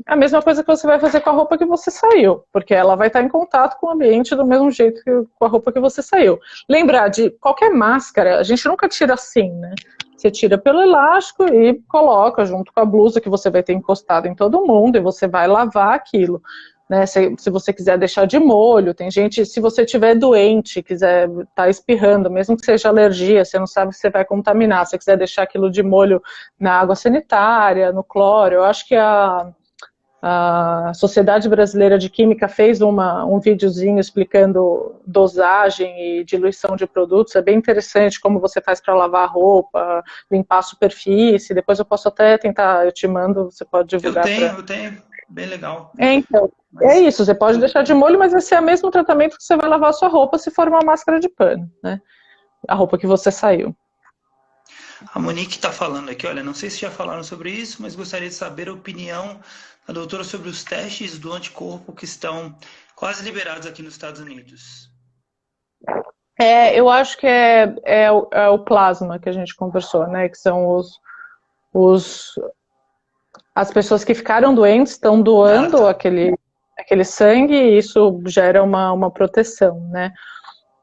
A mesma coisa que você vai fazer com a roupa que você saiu, porque ela vai estar em contato com o ambiente do mesmo jeito que com a roupa que você saiu. Lembrar de qualquer máscara, a gente nunca tira assim, né? Você tira pelo elástico e coloca junto com a blusa que você vai ter encostado em todo mundo e você vai lavar aquilo. Né? Se você quiser deixar de molho, tem gente, se você estiver doente, quiser estar espirrando, mesmo que seja alergia, você não sabe se você vai contaminar, se você quiser deixar aquilo de molho na água sanitária, no cloro, eu acho que a Sociedade Brasileira de Química fez um videozinho explicando dosagem e diluição de produtos, é bem interessante como você faz para lavar a roupa, limpar a superfície, depois eu posso até tentar, eu te mando, você pode divulgar. Eu tenho, bem legal. Então, é isso, você pode deixar de molho, mas vai ser o mesmo tratamento que você vai lavar a sua roupa se for uma máscara de pano, né? A roupa que você saiu. A Monique está falando aqui, olha, não sei se já falaram sobre isso, mas gostaria de saber a opinião da doutora sobre os testes do anticorpo que estão quase liberados aqui nos Estados Unidos. Eu acho que é o plasma que a gente conversou, né? Que são as pessoas que ficaram doentes estão doando aquele sangue e isso gera uma proteção, né?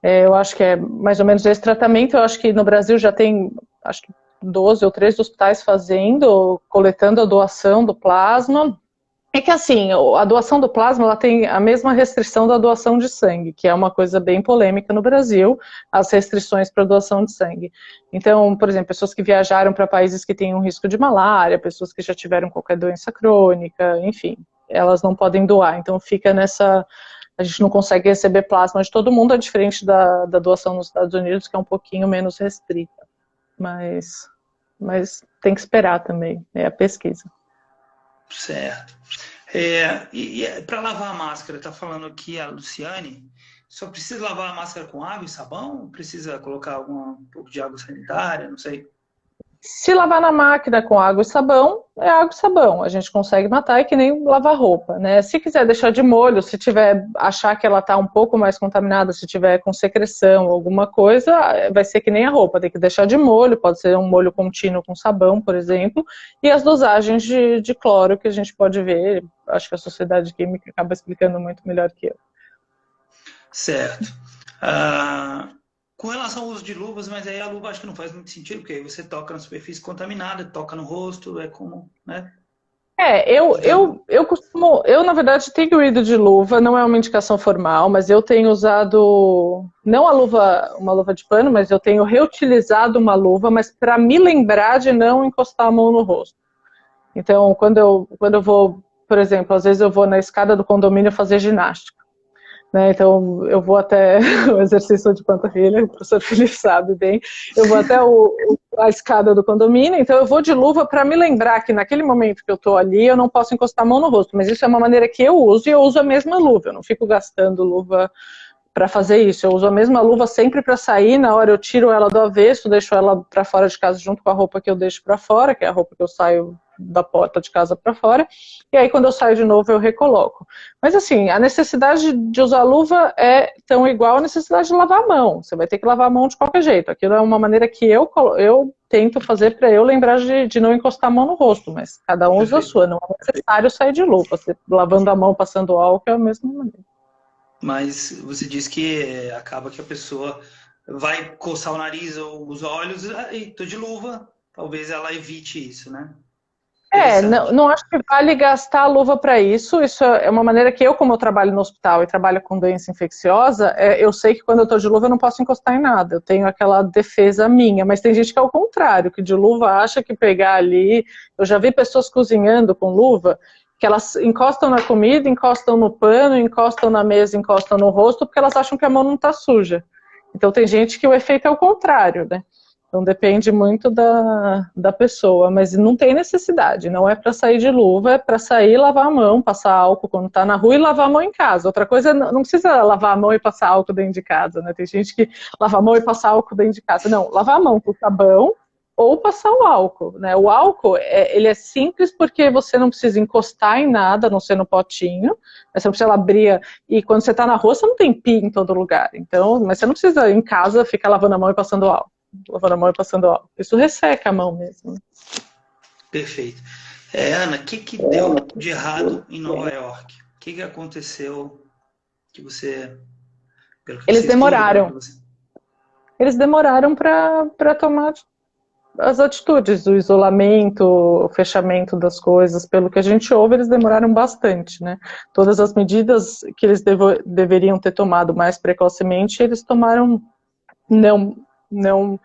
Eu acho que é mais ou menos esse tratamento. Eu acho que no Brasil já tem, acho que 12 ou 13 hospitais coletando a doação do plasma. É que assim, a doação do plasma ela tem a mesma restrição da doação de sangue, que é uma coisa bem polêmica no Brasil, as restrições para doação de sangue. Então, por exemplo, pessoas que viajaram para países que têm um risco de malária, pessoas que já tiveram qualquer doença crônica, enfim, elas não podem doar. Então fica nessa... A gente não consegue receber plasma de todo mundo, é diferente da doação nos Estados Unidos, que é um pouquinho menos restrita. Mas tem que esperar também, é a pesquisa. Certo. Para lavar a máscara, está falando aqui a Luciane, só precisa lavar a máscara com água e sabão? Precisa colocar um pouco de água sanitária? Não sei. Se lavar na máquina com água e sabão, é água e sabão. A gente consegue matar, é que nem lavar roupa, né? Se quiser deixar de molho, se achar que ela está um pouco mais contaminada, se tiver com secreção, alguma coisa, vai ser que nem a roupa, tem que deixar de molho, pode ser um molho contínuo com sabão, por exemplo, e as dosagens de cloro que a gente pode ver, acho que a Sociedade Química acaba explicando muito melhor que eu. Certo. Com relação ao uso de luvas, mas aí a luva acho que não faz muito sentido, porque aí você toca na superfície contaminada, toca no rosto, é como, né? Eu na verdade tenho ido de luva, não é uma indicação formal, mas eu tenho usado, não uma luva de pano, mas eu tenho reutilizado uma luva, mas para me lembrar de não encostar a mão no rosto. Então, quando eu vou, por exemplo, às vezes eu vou na escada do condomínio fazer ginástica. Né, então eu vou até o exercício de panturrilha, o professor Felipe sabe bem, eu vou até a escada do condomínio, então eu vou de luva para me lembrar que naquele momento que eu estou ali eu não posso encostar a mão no rosto, mas isso é uma maneira que eu uso e eu uso a mesma luva, eu não fico gastando luva para fazer isso, eu uso a mesma luva sempre para sair, na hora eu tiro ela do avesso, deixo ela para fora de casa junto com a roupa que eu deixo para fora, que é a roupa que eu saio da porta de casa para fora, e aí quando eu saio de novo eu recoloco. Mas assim, a necessidade de usar luva é tão igual à necessidade de lavar a mão. Você vai ter que lavar a mão de qualquer jeito. Aquilo é uma maneira que eu tento fazer para eu lembrar de não encostar a mão no rosto, mas cada um usa a sua. Não é necessário sair de luva. Você lavando a mão, passando álcool é a mesma maneira. Mas você diz que acaba que a pessoa vai coçar o nariz ou os olhos, e tô de luva, talvez ela evite isso, né? Não acho que vale gastar a luva para isso. Isso é uma maneira que eu, como eu trabalho no hospital e trabalho com doença infecciosa, eu sei que quando eu estou de luva eu não posso encostar em nada. Eu tenho aquela defesa minha, mas tem gente que é o contrário, que de luva acha que pegar ali... Eu já vi pessoas cozinhando com luva, que elas encostam na comida, encostam no pano, encostam na mesa, encostam no rosto, porque elas acham que a mão não está suja. Então tem gente que o efeito é o contrário, né? Então depende muito da pessoa, mas não tem necessidade, não é para sair de luva, é para sair e lavar a mão, passar álcool quando está na rua e lavar a mão em casa. Outra coisa, não precisa lavar a mão e passar álcool dentro de casa, né? Tem gente que lava a mão e passa álcool dentro de casa. Não, lavar a mão com sabão ou passar o álcool, né? O álcool, ele é simples porque você não precisa encostar em nada, a não ser no potinho, mas você não precisa abrir, e quando você está na rua, você não tem pia em todo lugar, então, mas você não precisa, em casa, ficar lavando a mão e passando álcool. Lavando a mão e passando álcool. Isso resseca a mão mesmo. Perfeito. Ana, o que deu de errado em Nova York? O que aconteceu que você... Pelo que Eles você demoraram. Eles demoraram para tomar as atitudes, o isolamento, o fechamento das coisas. Pelo que a gente ouve, eles demoraram bastante, né? Todas as medidas que eles deveriam ter tomado mais precocemente, eles tomaram não.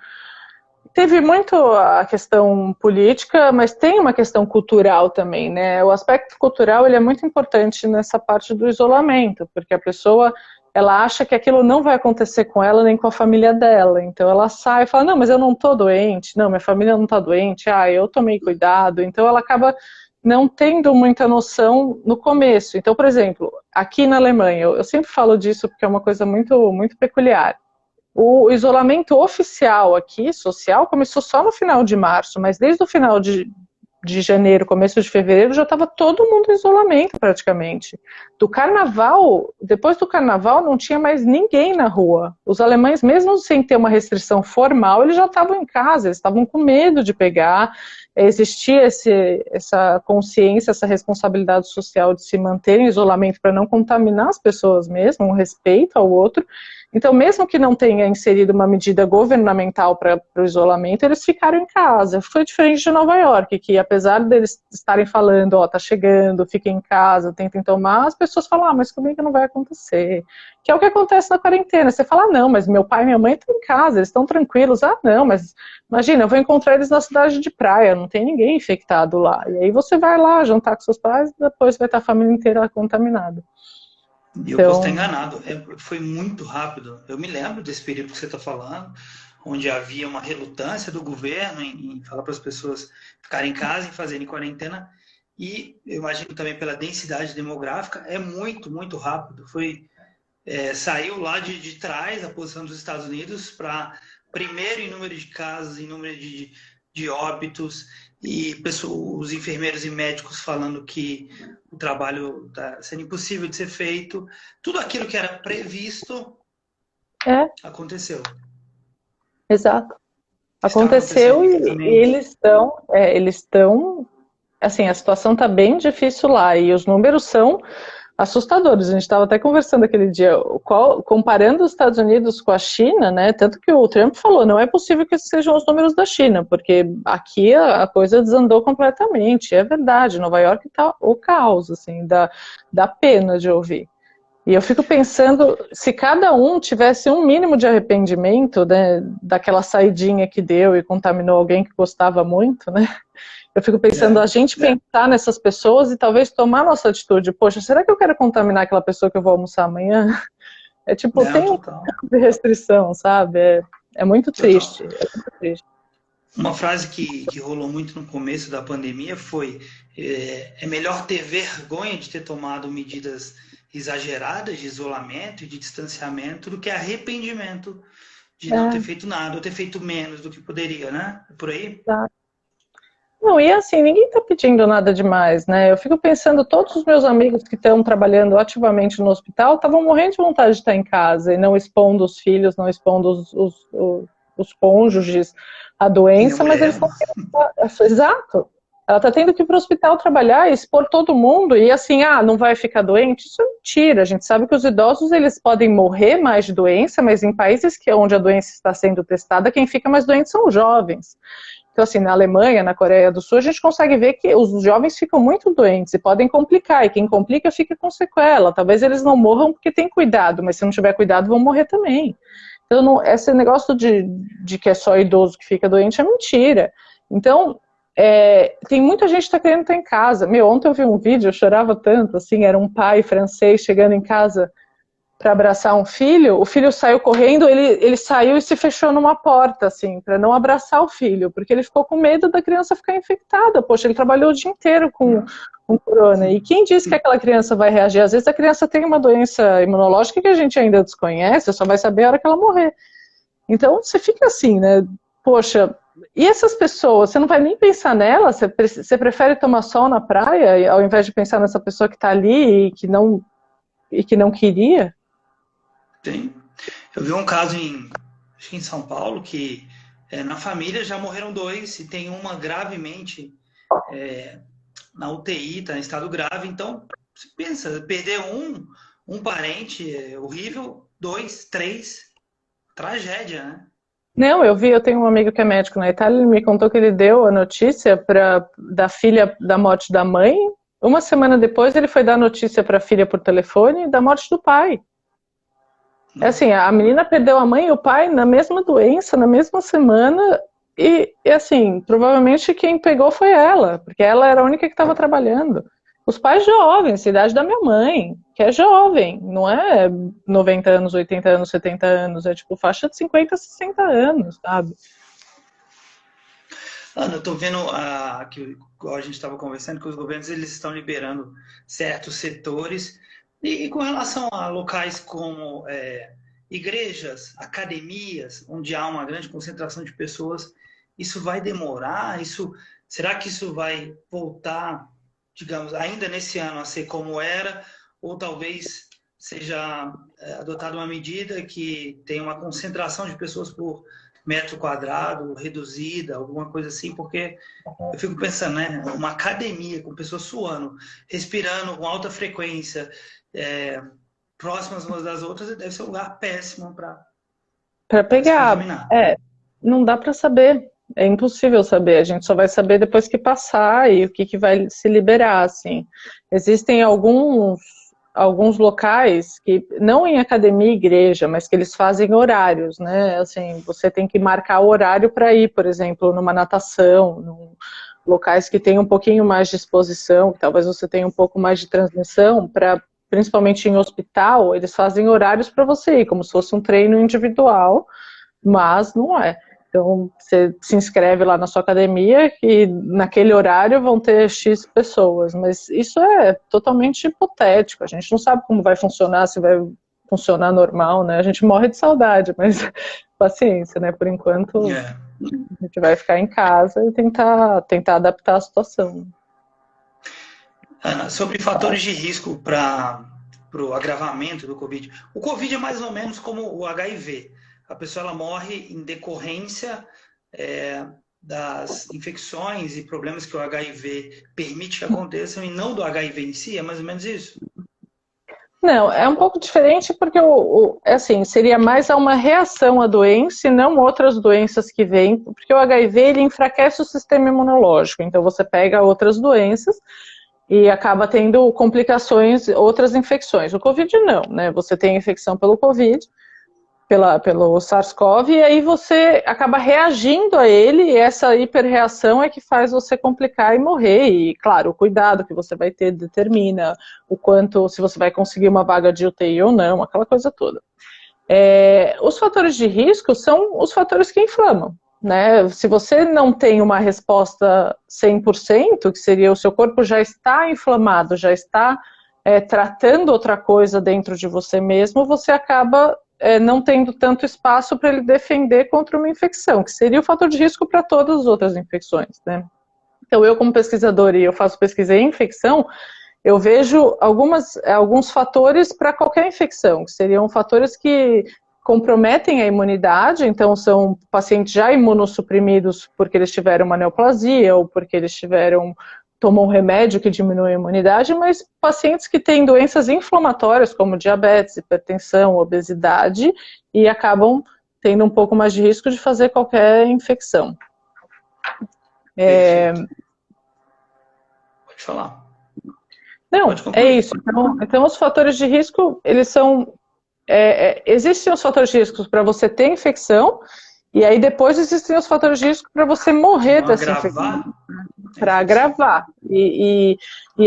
Teve muito a questão política, mas tem uma questão cultural também, né? O aspecto cultural, ele é muito importante nessa parte do isolamento, porque a pessoa, ela acha que aquilo não vai acontecer com ela nem com a família dela, então ela sai e fala, não, mas eu não tô doente, não, minha família não tá doente, eu tomei cuidado, então ela acaba não tendo muita noção no começo. Então, por exemplo, aqui na Alemanha, eu sempre falo disso porque é uma coisa muito, muito peculiar. O isolamento oficial aqui, social, começou só no final de março, mas desde o final de janeiro, começo de fevereiro, já estava todo mundo em isolamento praticamente. Do carnaval, depois do carnaval, não tinha mais ninguém na rua. Os alemães, mesmo sem ter uma restrição formal, eles já estavam em casa, eles estavam com medo de pegar. Existia essa consciência, essa responsabilidade social de se manter em isolamento para não contaminar as pessoas mesmo, um respeito ao outro. Então, mesmo que não tenha inserido uma medida governamental para o isolamento, eles ficaram em casa. Foi diferente de Nova York, que apesar deles estarem falando, tá chegando, fiquem em casa, tentem tomar, as pessoas falam, mas comigo não vai acontecer. Que é o que acontece na quarentena. Você fala, não, mas meu pai e minha mãe estão em casa, eles estão tranquilos. Não, mas imagina, eu vou encontrar eles na cidade de praia, não tem ninguém infectado lá. E aí você vai lá jantar com seus pais e depois vai estar a família inteira contaminada. E eu posso estar enganado, foi muito rápido. Eu me lembro desse período que você está falando, onde havia uma relutância do governo em falar para as pessoas ficarem em casa, em fazerem quarentena, e eu imagino também pela densidade demográfica, é muito, muito rápido. Saiu lá de trás a posição dos Estados Unidos para primeiro em número de casos, em número de óbitos, e os enfermeiros e médicos falando que o trabalho está sendo impossível de ser feito. Tudo aquilo que era previsto aconteceu. Exato. Aconteceu e eles estão, assim, a situação está bem difícil lá e os números são assustadores. A gente estava até conversando aquele dia, comparando os Estados Unidos com a China, né? Tanto que o Trump falou, não é possível que esses sejam os números da China, porque aqui a coisa desandou completamente. É verdade, Nova York está o caos, assim, dá pena de ouvir. E eu fico pensando, se cada um tivesse um mínimo de arrependimento, né, daquela saidinha que deu e contaminou alguém que gostava muito, né? Eu fico pensando, a gente pensar nessas pessoas e talvez tomar nossa atitude. Poxa, será que eu quero contaminar aquela pessoa que eu vou almoçar amanhã? É tipo, tem um pouco de restrição, sabe? É muito triste. É muito triste. Uma frase que rolou muito no começo da pandemia foi: é melhor ter vergonha de ter tomado medidas exageradas de isolamento e de distanciamento do que arrependimento de não ter feito nada, ou ter feito menos do que poderia, né? Por aí? Exato. Não, e assim, ninguém está pedindo nada demais, né? Eu fico pensando, todos os meus amigos que estão trabalhando ativamente no hospital estavam morrendo de vontade de estar em casa e não expondo os filhos, não expondo os cônjuges à Minha doença, mas eles mulher, estão tendo. Exato. Ela está tendo que ir para o hospital trabalhar e expor todo mundo, e assim, não vai ficar doente? Isso é mentira. A gente sabe que os idosos eles podem morrer mais de doença, mas em países onde a doença está sendo testada, quem fica mais doente são os jovens. Então, assim, na Alemanha, na Coreia do Sul, a gente consegue ver que os jovens ficam muito doentes e podem complicar, e quem complica fica com sequela. Talvez eles não morram porque tem cuidado, mas se não tiver cuidado vão morrer também. Então, esse negócio de que é só idoso que fica doente é mentira. Então, tem muita gente que está querendo estar em casa. Ontem eu vi um vídeo, eu chorava tanto, assim, era um pai francês chegando em casa para abraçar um filho, o filho saiu correndo, ele saiu e se fechou numa porta, assim, para não abraçar o filho, porque ele ficou com medo da criança ficar infectada. Poxa, ele trabalhou o dia inteiro com corona. E quem diz que aquela criança vai reagir? Às vezes a criança tem uma doença imunológica que a gente ainda desconhece, só vai saber a hora que ela morrer. Então você fica assim, né? Poxa, e essas pessoas, você não vai nem pensar nela? Você prefere tomar sol na praia ao invés de pensar nessa pessoa que está ali e que não queria? tem. Eu vi um caso acho que em São Paulo, que na família já morreram dois e tem uma gravemente na UTI, está em estado grave. Então, você pensa, perder um parente é horrível, dois, três, tragédia, né? Não, eu tenho um amigo que é médico na Itália, ele me contou que ele deu a notícia da filha da morte da mãe. Uma semana depois ele foi dar notícia para a filha por telefone da morte do pai. É assim, a menina perdeu a mãe e o pai na mesma doença, na mesma semana, e assim, provavelmente quem pegou foi ela, porque ela era a única que estava trabalhando. Os pais jovens, idade da minha mãe, que é jovem, não é 90 anos, 80 anos, 70 anos, é tipo faixa de 50, 60 anos, sabe? Ana, eu estou vendo que igual a gente estava conversando, que os governos eles estão liberando certos setores e com relação a locais como igrejas, academias, onde há uma grande concentração de pessoas, isso vai demorar? Será que isso vai voltar, digamos, ainda nesse ano a ser como era? Ou talvez seja adotada uma medida que tenha uma concentração de pessoas por metro quadrado, reduzida, alguma coisa assim, porque eu fico pensando, né? Uma academia com pessoas suando, respirando com alta frequência, próximas umas das outras, deve ser um lugar péssimo Para se pegar, contaminar. não dá para saber, é impossível saber, a gente só vai saber depois que passar e o que vai se liberar, assim. Existem alguns locais que, não em academia e igreja, mas que eles fazem horários, né? Assim, você tem que marcar o horário para ir, por exemplo, numa natação, locais que tem um pouquinho mais de exposição, que talvez você tenha um pouco mais de transmissão, principalmente em hospital, eles fazem horários para você ir, como se fosse um treino individual, mas não é. Então, você se inscreve lá na sua academia e naquele horário vão ter X pessoas, mas isso é totalmente hipotético, a gente não sabe como vai funcionar, se vai funcionar normal, né? A gente morre de saudade, mas paciência, né? Por enquanto, a gente vai ficar em casa e tentar adaptar a situação. Ana, sobre fatores de risco para o agravamento do Covid. O Covid é mais ou menos como o HIV. A pessoa ela morre em decorrência das infecções e problemas que o HIV permite que aconteçam e não do HIV em si, é mais ou menos isso? Não, é um pouco diferente porque assim, seria mais uma reação à doença e não outras doenças que vêm, porque o HIV ele enfraquece o sistema imunológico, então você pega outras doenças e acaba tendo complicações, outras infecções. O Covid não, né? Você tem infecção pelo Covid, pelo SARS-CoV, e aí você acaba reagindo a ele, e essa hiperreação é que faz você complicar e morrer. E, claro, o cuidado que você vai ter determina o quanto, se você vai conseguir uma vaga de UTI ou não, aquela coisa toda. Os fatores de risco são os fatores que inflamam, né? Se você não tem uma resposta 100%, que seria o seu corpo já está inflamado, já está tratando outra coisa dentro de você mesmo, você acaba não tendo tanto espaço para ele defender contra uma infecção, que seria o fator de risco para todas as outras infecções, né? Então, eu como pesquisadora e eu faço pesquisa em infecção, eu vejo alguns fatores para qualquer infecção, que seriam fatores que comprometem a imunidade, então são pacientes já imunossuprimidos porque eles tiveram uma neoplasia ou porque eles tomam um remédio que diminui a imunidade, mas pacientes que têm doenças inflamatórias como diabetes, hipertensão, obesidade e acabam tendo um pouco mais de risco de fazer qualquer infecção. Pode falar. Não, é isso. Então, os fatores de risco, eles são... existem os fatores de risco para você ter infecção, e aí depois existem os fatores de risco para você morrer dessa infecção. Para agravar. E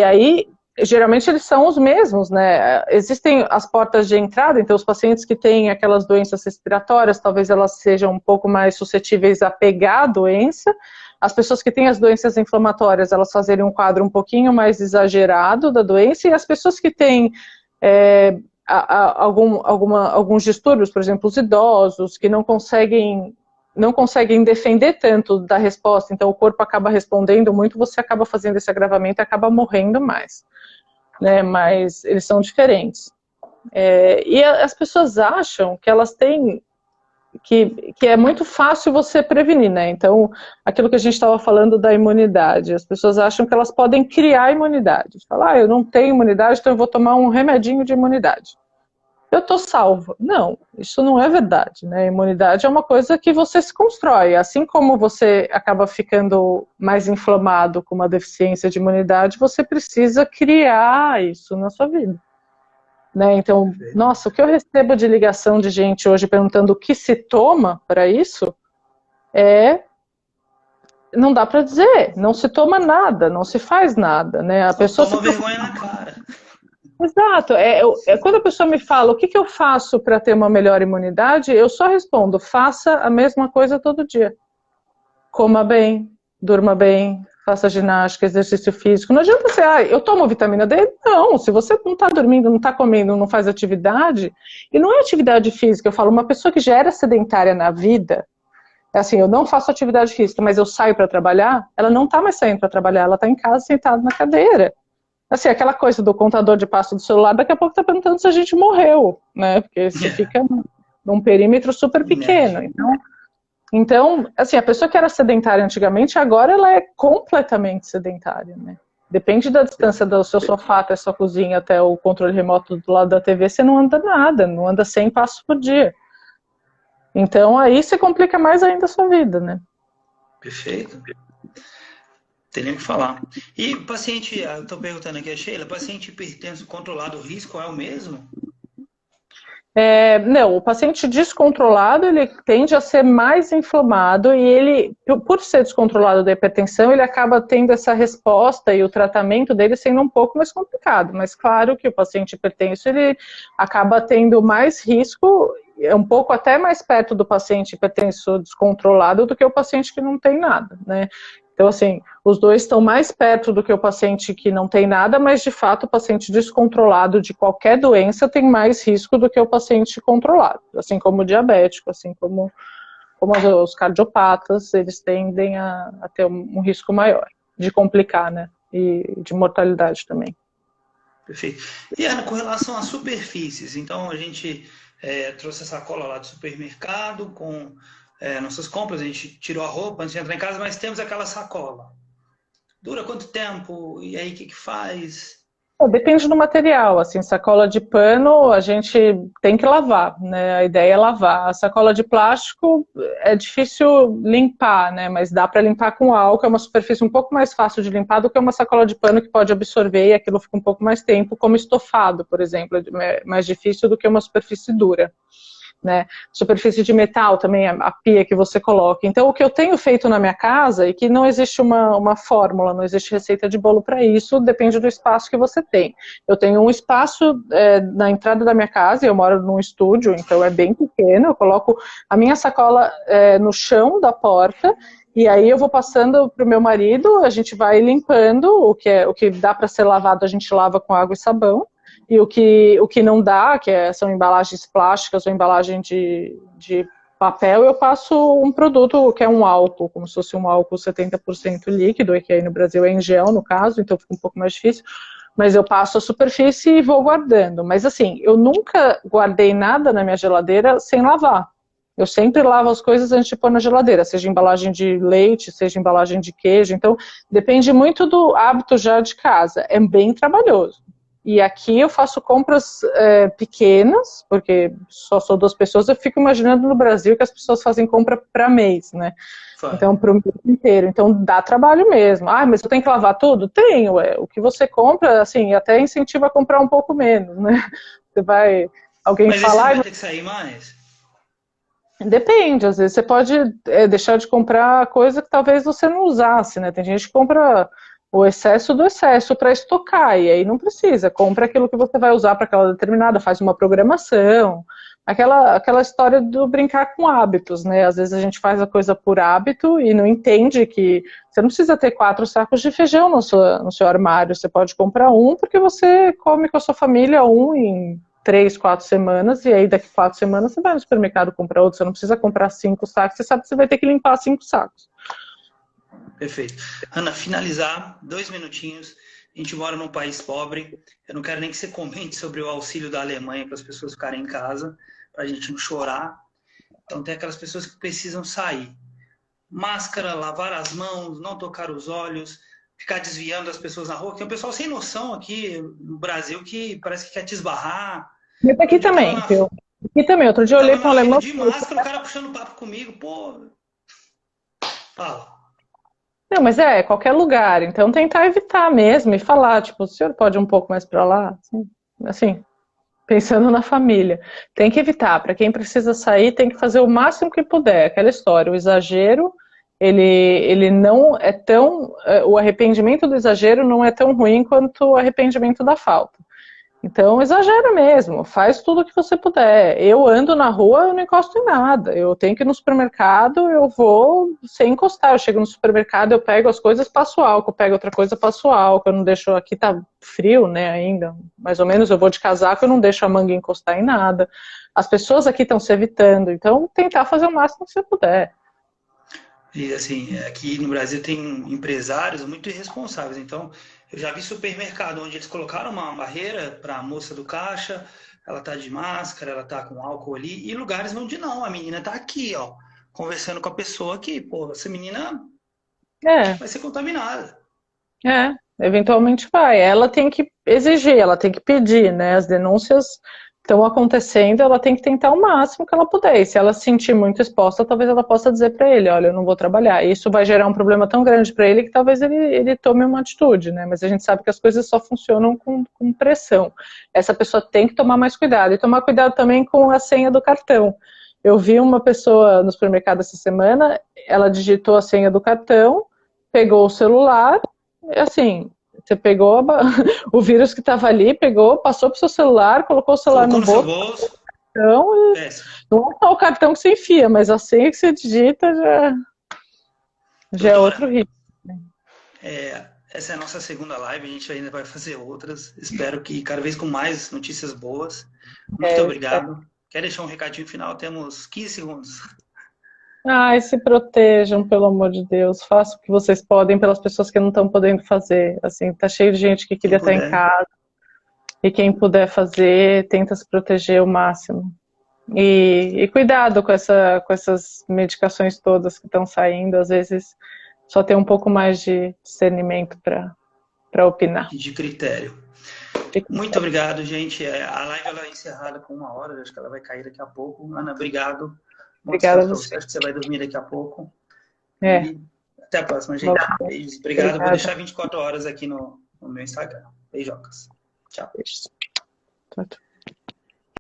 aí, geralmente, eles são os mesmos, né? Existem as portas de entrada, então os pacientes que têm aquelas doenças respiratórias, talvez elas sejam um pouco mais suscetíveis a pegar a doença. As pessoas que têm as doenças inflamatórias, elas fazerem um quadro um pouquinho mais exagerado da doença, e as pessoas que têm alguns distúrbios, por exemplo, os idosos, que não conseguem defender tanto da resposta, então o corpo acaba respondendo muito, você acaba fazendo esse agravamento e acaba morrendo mais, né? Mas eles são diferentes. E as pessoas acham que elas têm... Que é muito fácil você prevenir, né? Então, aquilo que a gente estava falando da imunidade, as pessoas acham que elas podem criar imunidade. Falar, eu não tenho imunidade, então eu vou tomar um remedinho de imunidade. Eu estou salvo. Não, isso não é verdade, né? A imunidade é uma coisa que você se constrói. Assim como você acaba ficando mais inflamado com uma deficiência de imunidade, você precisa criar isso na sua vida. Né? Então, nossa, o que eu recebo de ligação de gente hoje perguntando o que se toma para isso, não dá para dizer, não se toma nada, não se faz nada, né? A pessoa toma vergonha na cara. Exato, quando a pessoa me fala o que eu faço para ter uma melhor imunidade, eu só respondo, faça a mesma coisa todo dia. Coma bem, durma bem, faça ginástica, exercício físico. Não adianta você, eu tomo vitamina D? Não, se você não está dormindo, não está comendo, não faz atividade, e não é atividade física, eu falo, uma pessoa que já era sedentária na vida, assim, eu não faço atividade física, mas eu saio para trabalhar, ela não está mais saindo para trabalhar, ela está em casa sentada na cadeira. Assim, aquela coisa do contador de passo do celular, daqui a pouco está perguntando se a gente morreu, né? Porque você fica num perímetro super pequeno. Então, assim, a pessoa que era sedentária antigamente, agora ela é completamente sedentária, né? Depende da distância do seu sofá até a sua cozinha, até o controle remoto do lado da TV, você não anda nada, não anda 100 passos por dia. Então, aí você complica mais ainda a sua vida, né? Perfeito. Tem nem o que falar. E paciente, eu estou perguntando aqui a Sheila, paciente hipertenso controlado, o risco é o mesmo? Não, o paciente descontrolado, ele tende a ser mais inflamado e ele, por ser descontrolado da hipertensão, ele acaba tendo essa resposta e o tratamento dele sendo um pouco mais complicado. Mas claro que o paciente hipertenso, ele acaba tendo mais risco, um pouco até mais perto do paciente hipertenso descontrolado do que o paciente que não tem nada, né? Então, assim, os dois estão mais perto do que o paciente que não tem nada, mas, de fato, o paciente descontrolado de qualquer doença tem mais risco do que o paciente controlado. Assim como o diabético, assim como os cardiopatas, eles tendem a ter um risco maior de complicar, né? E de mortalidade também. Perfeito. E Ana, com relação às superfícies, então a gente trouxe a sacola lá do supermercado com... nossas compras, a gente tirou a roupa antes de entrar em casa, mas temos aquela sacola. Dura quanto tempo? E aí, o que faz? Depende do material, assim, sacola de pano a gente tem que lavar, né? A ideia é lavar. A sacola de plástico é difícil limpar, né? Mas dá para limpar com álcool, é uma superfície um pouco mais fácil de limpar do que uma sacola de pano que pode absorver e aquilo fica um pouco mais tempo, como estofado, por exemplo, é mais difícil do que uma superfície dura. Né? Superfície de metal também, a pia que você coloca. Então, o que eu tenho feito na minha casa, e que não existe uma fórmula, não existe receita de bolo para isso, depende do espaço que você tem. Eu tenho um espaço na entrada da minha casa, eu moro num estúdio, então é bem pequeno, eu coloco a minha sacola no chão da porta, e aí eu vou passando para o meu marido, a gente vai limpando, o que dá para ser lavado a gente lava com água e sabão, e o que não dá, são embalagens plásticas ou embalagem de papel eu passo um produto que é um álcool, como se fosse um álcool 70% líquido, que aí no Brasil é em gel, no caso, então fica um pouco mais difícil. Mas eu passo a superfície e vou guardando. Mas assim, eu nunca guardei nada na minha geladeira sem lavar. Eu sempre lavo as coisas antes de pôr na geladeira, seja embalagem de leite, seja embalagem de queijo. Então, depende muito do hábito já de casa. É bem trabalhoso. E aqui eu faço compras pequenas, porque só sou 2 pessoas, eu fico imaginando no Brasil que as pessoas fazem compra para mês, né? Então, para o mês inteiro. Então, dá trabalho mesmo. Ah, mas eu tenho que lavar tudo? Tenho. O que você compra, assim, até incentiva a comprar um pouco menos, né? Você vai... Alguém Mas fala... Mas você vai ter que sair mais? Depende, às vezes você pode deixar de comprar coisa que talvez você não usasse, né? Tem gente que compra o excesso do excesso para estocar, e aí não precisa, compra aquilo que você vai usar para aquela determinada, faz uma programação, aquela história do brincar com hábitos, né? Às vezes a gente faz a coisa por hábito e não entende que você não precisa ter 4 sacos de feijão no seu armário, você pode comprar um porque você come com a sua família um em 3, 4 semanas, e aí daqui 4 semanas você vai no supermercado comprar outro, você não precisa comprar 5 sacos, você sabe que você vai ter que limpar 5 sacos. Perfeito. Ana, finalizar, 2 minutinhos. A gente mora num país pobre. Eu não quero nem que você comente sobre o auxílio da Alemanha para as pessoas ficarem em casa, para a gente não chorar. Então, tem aquelas pessoas que precisam sair. Máscara, lavar as mãos, não tocar os olhos, ficar desviando as pessoas na rua. Tem um pessoal sem noção aqui no Brasil que parece que quer te esbarrar. Mas aqui também, aqui também. Outro dia eu olhei para um alemão... de máscara, o cara puxando papo comigo. Pô, fala. Não, mas qualquer lugar. Então tentar evitar mesmo e falar, tipo, o senhor pode ir um pouco mais para lá? Assim, pensando na família. Tem que evitar. Para quem precisa sair, tem que fazer o máximo que puder. Aquela história, o exagero, ele não é tão... O arrependimento do exagero não é tão ruim quanto o arrependimento da falta. Então, exagera mesmo, faz tudo o que você puder. Eu ando na rua, eu não encosto em nada. Eu tenho que ir no supermercado, eu vou sem encostar. Eu chego no supermercado, eu pego as coisas, passo álcool. Pego outra coisa, passo álcool. Eu não deixo... Aqui tá frio, né, ainda. Mais ou menos, eu vou de casaco, eu não deixo a manga encostar em nada. As pessoas aqui estão se evitando. Então, tentar fazer o máximo que você puder. E assim, aqui no Brasil tem empresários muito irresponsáveis. Então, eu já vi supermercado onde eles colocaram uma barreira para a moça do caixa, ela tá de máscara, ela tá com álcool ali, e lugares onde não, a menina tá aqui, ó, conversando com a pessoa que, pô, essa menina vai ser contaminada. Eventualmente vai. Ela tem que exigir, ela tem que pedir, né? As denúncias estão acontecendo, ela tem que tentar o máximo que ela puder. E se ela se sentir muito exposta, talvez ela possa dizer para ele, olha, eu não vou trabalhar. E isso vai gerar um problema tão grande para ele que talvez ele tome uma atitude, né? Mas a gente sabe que as coisas só funcionam com pressão. Essa pessoa tem que tomar mais cuidado. E tomar cuidado também com a senha do cartão. Eu vi uma pessoa no supermercado essa semana, ela digitou a senha do cartão, pegou o celular, assim... Você pegou o vírus que estava ali, pegou, passou para o seu celular, colocou o celular no bolso. Cartão, não é só o cartão que você enfia, mas a senha que você digita já é outro risco. Essa é a nossa segunda live, a gente ainda vai fazer outras. Espero que cada vez com mais notícias boas. Muito obrigado. Quer deixar um recadinho final? Temos 15 segundos. Ai, se protejam, pelo amor de Deus. Façam o que vocês podem pelas pessoas que não estão podendo fazer. Assim, tá cheio de gente que queria estar em casa. E quem puder fazer, tenta se proteger o máximo. E cuidado com essas medicações todas que estão saindo. Às vezes, só ter um pouco mais de discernimento para opinar. De critério. Muito obrigado, gente. A live ela é encerrada com 1 hora. Acho que ela vai cair daqui a pouco. Ana, obrigado. Obrigada a você. Acho que você vai dormir daqui a pouco. E até a próxima, gente. Beijos. Obrigado. Obrigada. Vou deixar 24 horas aqui no meu Instagram. Beijocas. Tchau. Beijo. Tchau.